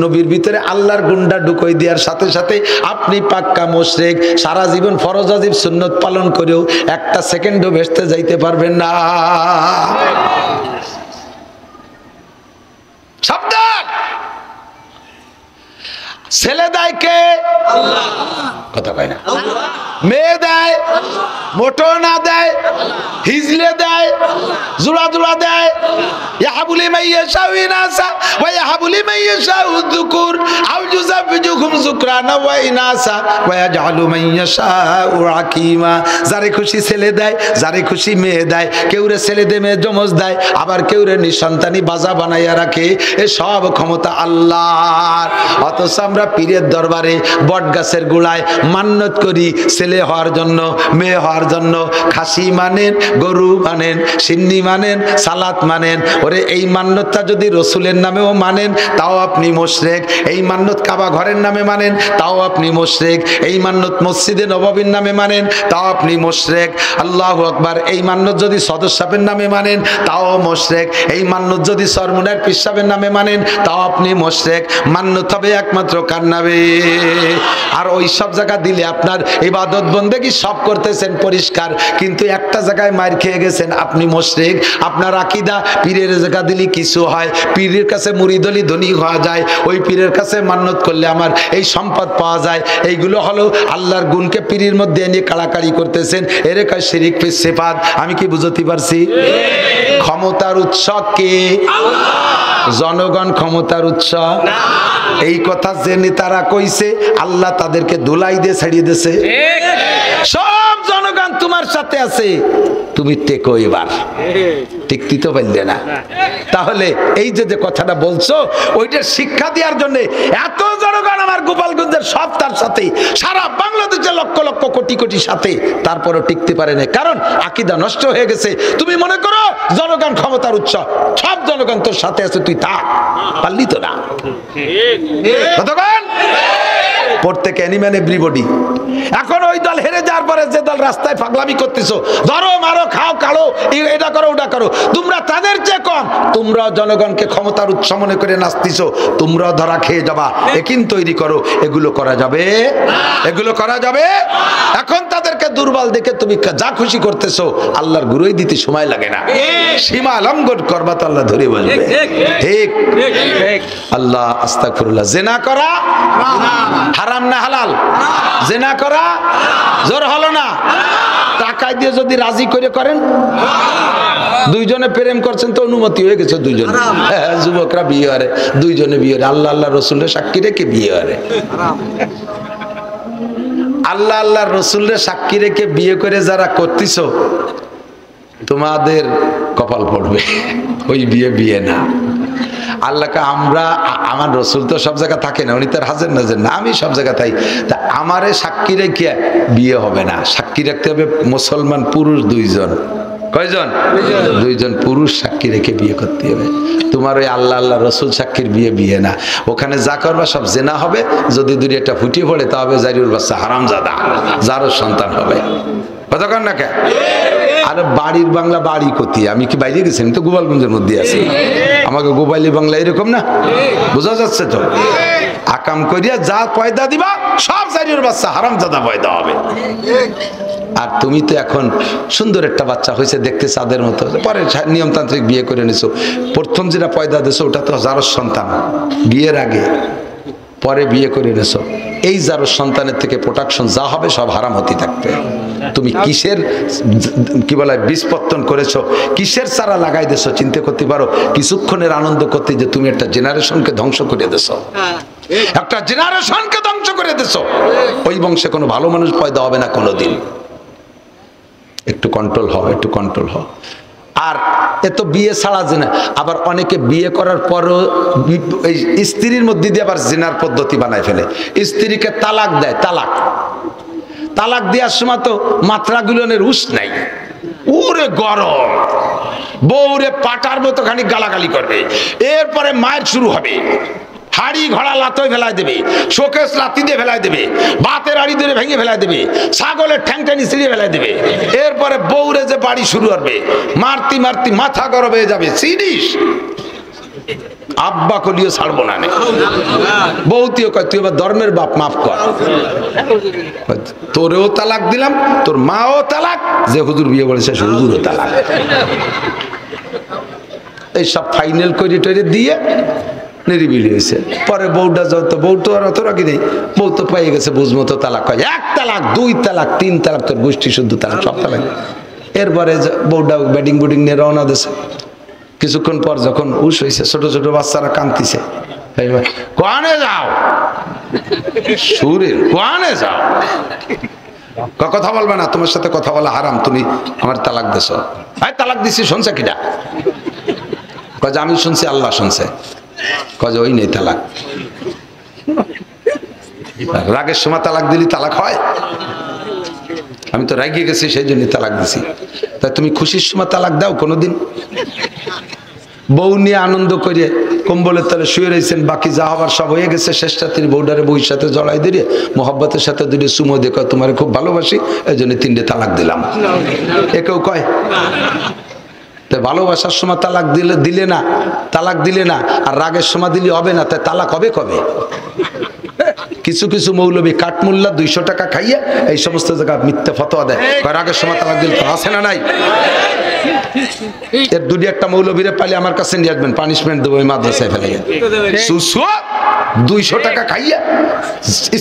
নবীর ভিতরে আল্লাহর গুণটা ঢুকই দেওয়ার সাথে সাথে আপনি পাক্কা মুশরিক। সারা জীবন ফরজ ওয়াজিব সুন্নত পালন করেও 1 সেকেন্ডও ভেস্তে যাইতে পারবেন না। সাবধান! ছেলে দেয় কে? কথা কয় না। মেয়ে দেয়, মোটো না দেয়, হিজলে দেয়, জোড়া দেয়। ইয়াহাবুলি মাইয়াশাউ ইনাসা ওয়া ইয়াহাবুলি মাইয়াশাউ যুকুর আও যুযাফিজুহুম যুকরানা ওয়া ইনাসা ওয়া ইয়াজআলু মাইয়াশাউ আকিমা। যারে খুশি ছেলে দেয়, যারে খুশি মেয়ে দেয়। কেউরে ছেলে দে মেয়ে জমজ দেয়, আবার কেউরে নিঃসন্তানী বাজা বানাইয়া রাখে। এ সব ক্ষমতা আল্লাহর। অথচ আমরা পীরের দরবারে বট গাছের গোড়ায় মান্নত করি ছেলে হওয়ার জন্য, মেয়ে হওয়ার জন্য। খাসি মানেন, গরু মানেন, সিন্নি মানেন, সালাত মানেন। ওরে এই মান্নতটা যদি রসুলের নামেও মানেন তাও আপনি মুশরিক। এই মান্নত কাবা ঘরের নামে মানেন তাও আপনি মুশরিক। এই মান্নত মসজিদে নববীর নামে মানেন তাও আপনি মুশরিক। আল্লাহু আকবার। এই মান্নত যদি সদর সাহেবের নামে মানেন তাও মুশরিক। এই মান্নত যদি সরমুনার পীর সাহেবের নামে মানেন তাও আপনি মুশরিক। মান্নত হবে একমাত্র কার নামে। আর ওই সব জায়গা দিলে আপনার ইবাদত বন্দেগী সব করতেছেন পরিষ্কার, কিন্তু একটা জায়গায় মার খেয়ে গেছেন, আপনি মুশরিক। আপনার আকীদা পীরের জায়গা দিলে কিছু হয়, পীরের কাছে মুরিদ হলে ধনী হওয়া যায়, ওই পীরের কাছে মান্নত করলে আমার এই সম্পদ পাওয়া যায়। এইগুলো হলো আল্লাহর গুণকে পীরের মধ্যে এনে কাড়াকাড়ি করতেছেন। এর কয় শিরিক ফি সিফাত। আমি কি বুঝতে পারছি? ক্ষমতার উৎস কে? জনগণ ক্ষমতার উৎস না। এই কথা জেনে তারা কইছে, আল্লাহ তাদেরকে ধুলাই দিয়ে ছাড়িয়ে দিয়েছে। সব জনগণ তোমার সাথে আছে, তুমি টেকো এবার। টিকতে তো পারলে না। তাহলে এই যে কথাটা বলছো ওইটা শিক্ষা দেওয়ার জন্য এত জনগণ আমার গোপালগঞ্জের সব তার সাথে, সারা বাংলাদেশের লক্ষ লক্ষ কোটি কোটি সাথে, তারপরও টিকতে পারে না, কারণ আকীদা নষ্ট হয়ে গেছে। তুমি মনে করো জনগণ ক্ষমতার উৎস, সব জনগণ তোর সাথে আছে, তুই থাক, পারলি তো না। কতক্ষণ প্রত্যেক অ্যানিম্যান এভরিবডি। এখন ওই দল হেরে যাওয়ার পরে যে দল রাস্তায় পাগলামি করতেছো, ধরো মারো খাও কালো, এটা করো ওটা করো, তোমরা তাদের চেয়ে কম। তোমরাও জনগণকে ক্ষমতার উৎস মনে করে নাচতেছো, তোমরাও ধরা খেয়ে যাবা। একিন তৈরি করো। এগুলো করা যাবে? এগুলো করা যাবে? এখন তাদেরকে দুর্বল দেখে তুমি যা খুশি করতেছো, আল্লাহর গুরুই দিতে সময় লাগে না। সীমা লঙ্ঘন করবা তো আল্লাহ ধরে বলবে। ঠিক আল্লাহ আস্তাগফিরুল্লাহ। জিনা করা হারাম না হালাল? জিনা করা জোর হলো না? টাকা টাকায় দিয়ে যদি রাজি করে করেন, দুইজনে প্রেম করছেন তো অনুমতি হয়ে গেছে দুইজনে। হ্যাঁ, যুবকরা বিয়ে হারে, দুইজনে বিয়ে হারে, আল্লাহ আল্লাহ রসুলের সাক্ষী রেখে বিয়ে হারে। আল্লাহ আল্লাহ রসুলের সাক্ষী রেখে বিয়ে করে যারা করতেছ, তোমাদের কপাল পড়বে, ওই বিয়ে বিয়ে না। আল্লাহকে আমার রসুল তো সব জায়গা থাকে না, উনি তার হাজের নাজের না, আমি সব জায়গা থাই, তা আমারে সাক্ষী রেখে বিয়ে হবে না। সাক্ষী রাখতে হবে মুসলমান পুরুষ দুইজন। কয়জন? দুইজন পুরুষ সাক্ষী রেখে বিয়ে করতে হবে। তোমার ওই আল্লাহ আল্লাহ রসুল সাক্ষীর বিয়ে বিয়ে না। ওখানে যা করবা সব জেনা হবে, যদি দুই একটা ফুটিয়ে পড়ে তা হবে জারিউল বাচ্চা, হারামজাদা, যারও সন্তান হবে। কতক্ষণ না কে? আর বাড়ির বাংলা বাড়ি কতি, আমি কি বাইরে গেছি? আমি তো গোপালগঞ্জের মধ্যে আছি। আমাকে গোপালী বাংলা এরকম না, বোঝা যাচ্ছে তো? আকাম করিয়া যা পয়দা দিবা সব জারিউল বাচ্চা, হারামজাদা পয়দা হবে। আর তুমি তো এখন সুন্দর একটা বাচ্চা হয়েছে দেখতে চাঁদের মতো, পরে নিয়মতান্ত্রিক বিয়ে করে নিছো, প্রথম যেটা পয়দা দিছো ওটা তো জারস সন্তান, বিয়ের আগে পরে বিয়ে করে নিছো, এই জারস সন্তানের থেকে প্রোটেকশন যা হবে সব হারাম হতে থাকবে। তুমি কিসের কি বলে বিস্পত্তন করেছো, কিসের চারা লাগাই দিছো, চিন্তা করতে পারো? কিছুক্ষণের আনন্দ করতে যে তুমি একটা জেনারেশনকে ধ্বংস করে দিছো, একটা জেনারেশনকে ধ্বংস করে দিছো। ওই বংশে কোনো ভালো মানুষ পয়দা হবে না কোনোদিন। একটু কন্ট্রোল হও, একটু কন্ট্রোল হও। আর এত বিয়ে ছাড়া জেনা, আবার অনেকে বিয়ে করার পরও এই স্ত্রীর মধ্যে দিয়ে আবার জেনার পদ্ধতি বানায় ফেলে, স্ত্রীকে তালাক দেয়। তালাক দেওয়ার সময় তো মাত্রাগুলোনের উস নাই, ওরে গরম, বউরে পাটার মতো খানি গালাগালি করবে, এরপরে মায়ের শুরু হবে, হাড়ি ঘোড়া লাতোয় ফেলাই দেবে, শোকেস লাতি দিয়ে ফেলাই দেবে, বাতের আড়ি ধরে ভেঙে ফেলাই দেবে, ছাগলের ঠ্যাংটানি ছিঁড়ে ফেলাই দেবে। এরপরে বউরে যে বাড়ি শুরু হবে, মারতি মারতি মাথা গরম হয়ে যাবে। চিনিস আব্বা কলিও ছাড়বো না, বউতিও কয় তুই এবার ধর্মের বাপ, মাফ কর, তোরেও তালাক দিলাম, তোর মাও তালাক, যে হুজুর বিয়ে বলেছে সে হুজুরও তালাক। এই সব ফাইনাল করে টরে দিয়ে নিরিবিলি হয়েছে। পরে বউটা যত, বউ তো আর অত রাখি নেই, বউ তো পেয়ে গেছে বুঝমতো তালাক, কয় 1 তালাক 2 তালাক 3 তালাক, তোর গোষ্ঠী শুদ্ধ তালাক, সব তালাক। এরপরে বউটা ব্যাটিং বুটিং নিয়ে রওনা দিয়েছে। কিছুক্ষণ পর যখন উস হয়েছে, ছোট ছোট বাচ্চারা কাঁদতেছে, কোয়ানে যাও সুরের, কোয়ানে যাও, কথা বলবে না, তোমার সাথে কথা বলা হারাম, তুমি আমার তালাক দিছ। তালাক দিছি শুনছে কিনা? কয় আমি শুনছি, আল্লাহ শুনছে। কয় ওই নেই তালাক। রাগের সময় তালাক দিলি তালাক হয়? আমি তো রাগিয়ে গেছি সেই জন্য তালাক দিছি। তাই তুমি খুশির সময় তালাক দাও কোনোদিন? বউ নিয়ে আনন্দ করে কম্বলের তলে শুয়ে রয়েছেন, বাকি যা হবার সব হয়ে গেছে, শেষ রাত্রির বউডারে বউর সাথে জড়াই দিয়ে মোহাব্বতের সাথে দুটো সুমো দিয়ে কয় তোমার খুব ভালোবাসি, এই জন্য 3টে তালাক দিলাম। একেও কয় ভালোবাসার সময় তালাক দিলে না, তালাক দিলে না, আর রাগের সময় দিলে হবে না, তাই তালাক হবে কবে? কিছু কিছু মৌলবী কাঠমুল্লা 200 টাকা খাইয়া এই সমস্ত জায়গা মিথ্যা ফতোয়া দেয়, রাগের সময় তালাক দিলে আছে না নাই? এর দুটি একটা মৌলবীরে পাইলে আমার কাছে নিয়ে আসবেন, পানিশমেন্ট দেবো ওই মাদ্রাসায় ফেলে। 200 টাকা খাইয়া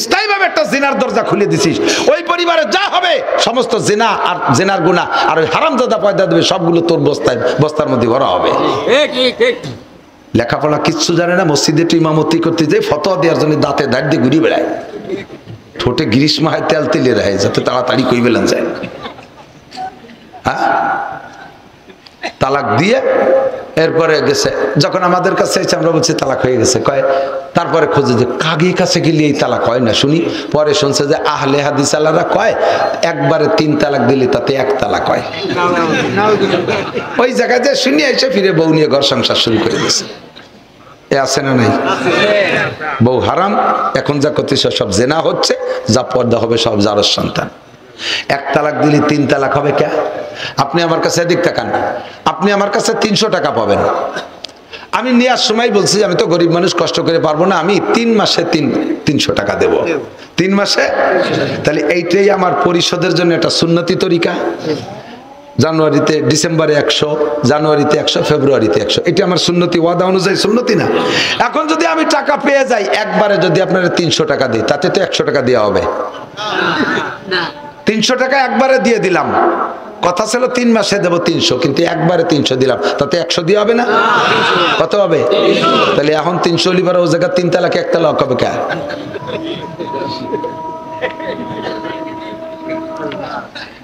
স্থায়ীভাবে একটা জিনার দরজা খুলে দিছিস, ওই পরিবারে যা হবে সমস্ত জিনা আর জিনার গুনাহ আর ওই হারামজাদা পয়দা দেবে, সবগুলো তোর বস্তার মধ্যে ভরা হবে। লেখাপড়া কিচ্ছু জানে না, মসজিদে ইমামতি করতে যাই, ফতোয়া দেওয়ার জন্য দাঁতে দাঁড় দিয়ে ঘুরিয়ে বেড়ায়, ঠোঁটে গ্রীষ্ম হয় তেল তেলে রায় যাতে তাড়াতাড়ি কই বেলান যায়। হ্যাঁ, তালাক দিয়ে এরপরে গেছে, যখন আমাদের কাছে এসে আমরা বলছি তালাক হয়ে গেছে, কয় তারপরে খোঁজে যে কাগি কাছে গেলে এই তালাক হয় না শুনি। পরে শুনছে যে আহলে হাদিস আলারা কয় একবারে 3 তালাক দিলে তাতে 1 তালাক হয়। ওই জায়গায় যে শুনি এসে ফিরে বউ নিয়ে ঘর সংসার শুরু করে দিয়েছে। এ আছে না নাই? বউ হারাম, এখন যা করতে সব জেনা হচ্ছে, যা পর্দা হবে সব জারস সন্তান। 1 তালাক দিলে 3 তালাক হবে কে? আপনি আমার কাছে এদিক তাকান, আপনি আমার কাছে 300 টাকা পাবেন। আমি নেওয়ার সময় বলছি আমি তো গরিব মানুষ, কষ্ট করে পারবো না, আমি 3 মাসে 300 টাকা দেব। 3 মাসে, তাহলে এইটাই আমার পরিশোধের জন্য একটা সুন্নতি তরিকা। জানুয়ারিতে, ডিসেম্বরে 100, জানুয়ারিতে 100, ফেব্রুয়ারিতে 100, এটা আমার সুন্নতি, ওয়াদা অনুযায়ী সুন্নতি না? এখন যদি আমি টাকা পেয়ে যাই একবারে, যদি আপনারা 300 টাকা দিই, তাতে তো 100 টাকা দেওয়া হবে। 300 টাকা একবারে দিয়ে দিলাম, কথা ছিল 3 মাসে দেব 300, কিন্তু একবারে 300 দিলাম, তাতে 100 দিয়ে হবে না? কত হবে? তাহলে এখন 300 লিবার ও জায়গা 3 তালাক 1 তালাক হবে কে?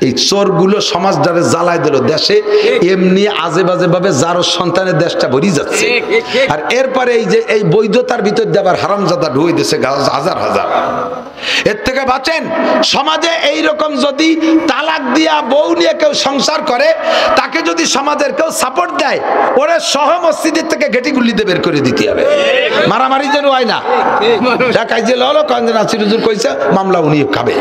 এই চোরগুলো সমাজটারে জ্বালায় দিল, দেশে এমনি আজে বাজে ভাবে যারো সন্তানের দেশটা ভরি যাচ্ছে। আর এরপরে এই যে এই বৈধতার ভিতর দিয়ে আবার হারামজাদা ঢুই দিছে হাজার হাজার। এর থেকে বাঁচেন। সমাজে এই রকম যদি তালাক দিয়া বউ নিয়ে কেউ সংসার করে, তাকে যদি সমাজের কেউ সাপোর্ট দেয়, ওরে সহ মসজিদের থেকে ঘেটি গুলিতে বের করে দিতে হবে। মারামারি যেন হয় না। যা কাজে ললো কান্দে নাসির হুজুর কইছে মামলা উনি খাবে।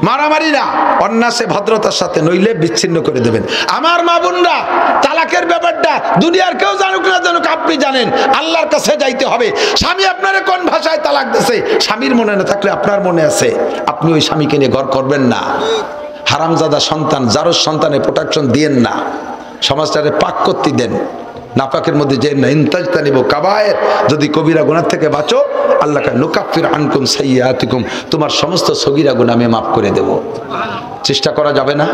মারামারি না, অন্যাসে ভদ্রতার সাথে, নইলে বিচ্ছিন্ন করে দেবেন। আমার মা বোনরা, তালাকের ব্যাপারটা দুনিয়ার কেউ জানুক না জানুক, আপনি জানেন আল্লাহর কাছে যাইতে হবে। স্বামী আপনারে কোন ভাষায় তালাক দিয়েছে স্বামীর মনে না থাকলে আপনার মনে আছে, আপনি ওই স্বামীকে নিয়ে ঘর করবেন না। হারামজাদা সন্তান, জারজ সন্তানে প্রোটেকশন দিয়েন না, সমাজটারে পাক করতে দেন। নাপাকের মধ্যে যে না ইনতাজতানিবু কাবায়ের, যদি কবিরা গুনাহ থেকে বাঁচো, আল্লাহ কা নুকাফির আনকুম সাইয়্যাতিকুম, তোমার সমস্ত সগীরা গুনাহ আমি মাফ করে দেব। চেষ্টা করা যাবে না?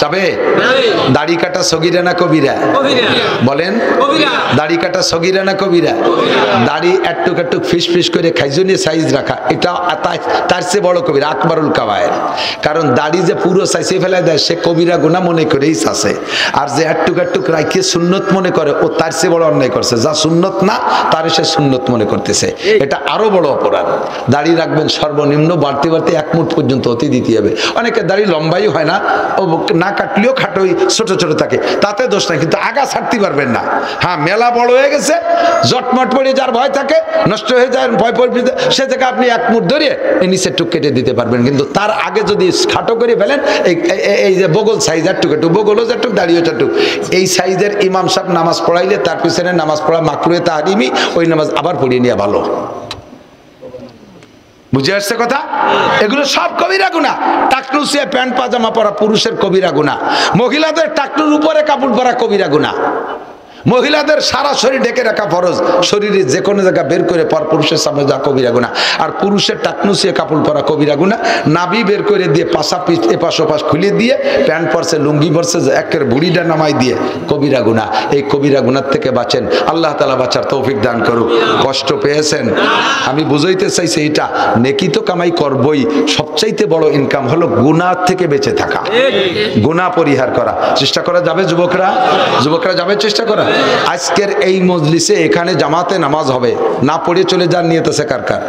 যাবে? দাড়ি কাটা সগীরা না কবিরা? বলেন, দাড়ি কাটা সগীরা না কবিরা? দাড়ি একটুক একটুক ফিস ফিস করে খাইজুনি সাইজ রাখা, এটা তার চেয়ে বড় কবিরা, আকবরুল কাবায়ের। কারণ দাড়ি যে পুরো সাইজে ফেলে দেয় সে কবিরা গুনাহ মনে করেই আছে, আর যে একটুক একটুক রাখে সুন্নত মনে করে ও তার চেয়ে বড় অন্যায় করছে। যা সুন্নত না তার সে সুন্নত মনে করতেছে, এটা আরো বড় অপরাধ। দাড়ি রাখবেন সর্বনিম্ন, বাড়তে বাড়তে 1 মুঠ পর্যন্ত অতি দিতে হবে। অনেকে দাড়ি লম্বাই হয় না, ও না কাটলেও খাটোই ছোট ছোট থাকে, তাতে দোষ নাই, কিন্তু আগা ছাড়তে পারবেন না। হ্যাঁ, মেলা বড় হয়ে গেছে, জটমট পড়ে যার ভয় থাকে, নষ্ট হয়ে যায় ভয় পড়বে, সে থেকে আপনি 1 মুঠ ধরে এই নিচের টুক কেটে দিতে পারবেন। কিন্তু তার আগে যদি খাটো করে ফেলেন, এই যে বগল সাইজ একটু একটু, বগলও যেটুক দাড়িও যেটুক, এই সাইজের ইমাম সাহেব নামাজ পড়াইলে তার পিছনে নামাজ পড়া মাকরুহে তাহরিমি, ওই নামাজ আবার পড়িয়ে নেওয়া ভালো। বুঝে আসছে কথা? এগুলো সব কবিরা গুনাহ। টাকনু সিয়ে প্যান্ট পাজামা পরা পুরুষের কবিরা গুনাহ, মহিলাদের টাকনুর উপরে কাপড় পরা কবিরা গুনাহ, মহিলাদের সারা শরীর ঢেকে রাখা ফরজ, শরীরে যে কোনো জায়গা বের করে পর পুরুষের সামনে যা কবিরা গুনাহ। আর পুরুষের টাকনু সিয়ে কাপড় পরা কবিরা গুনাহ, নাভি বের করে দিয়ে পাশা পিঠ এপাশ ওপাশ খুলে দিয়ে প্যান্ট পরছে, লুঙ্গি পরছে, একের বুড়িটা নামাই দিয়ে কবিরা গুনাহ। এই কবিরা গুনাহ থেকে বাঁচেন, আল্লাহ তাআলা বাঁচার তৌফিক দান করুক। কষ্ট পেয়েছেন? আমি বুঝাইতে চাইছি এটা নেকি তো কামাই করবই, সবচাইতে বড় ইনকাম হলো গুনাহ থেকে বেঁচে থাকা, গুনাহ পরিহার করা। চেষ্টা করা যাবে যুবকরা? যুবকরা যাবে চেষ্টা করা? আজকের এই মজলিসে এখানে জামাতে নামাজ হবে, না পড়ে চলে যান নিয়ত আছে কার কার?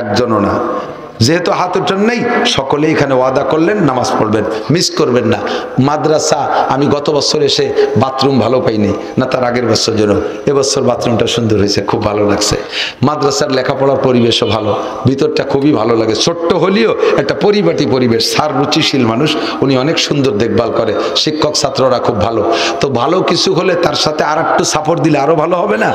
একজনও না। যেহেতু হাত উঠান নেই, সকলে এখানে ওয়াদা করলেন নামাজ পড়বেন, মিস করবেন না। মাদ্রাসা, আমি গত বছর এসে বাথরুম ভালো পাইনি, না তার আগের বছর জন্য, এবছর বাথরুমটা সুন্দর হয়েছে, খুব ভালো লাগছে। মাদ্রাসার লেখাপড়ার পরিবেশও ভালো, ভিতরটা খুবই ভালো লাগে। ছোট্ট হলেও একটা পরিপাটি পরিবেশ, স্যার রুচিশীল মানুষ, উনি অনেক সুন্দর দেখভাল করে, শিক্ষক ছাত্ররা খুব ভালো। তো ভালো কিছু হলে তার সাথে আর একটু সাপোর্ট দিলে আরো ভালো হবে না?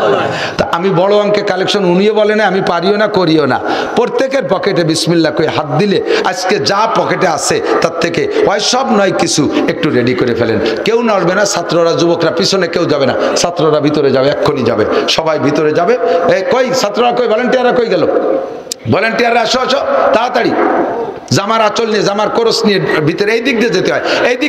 তা আমি বড় অঙ্কে কালেকশন, উনিও বলে না আমি পারিও না করিও না, প্রত্যেকের পকেটে বিসমিল্লাহ করে হাত দিলে আজকে যা পকেটে আছে তার থেকে হয় সব নয় কিছু একটু রেডি করে ফেলেন। কেউ নড়বে না, ছাত্ররা যুবকরা পিছনে কেউ যাবে না, ছাত্ররা ভিতরে যাবে, এক্ষুনি যাবে, সবাই ভিতরে যাবে। কই ছাত্ররা কই? ভলান্টিয়াররা কই গেল? ভলান্টিয়াররা আসো আসো তাড়াতাড়ি, জামার আঁচল নিয়ে, জামার কোরস নিয়ে ভিতরে এই দিক দিয়ে যেতে হয়, এই দিক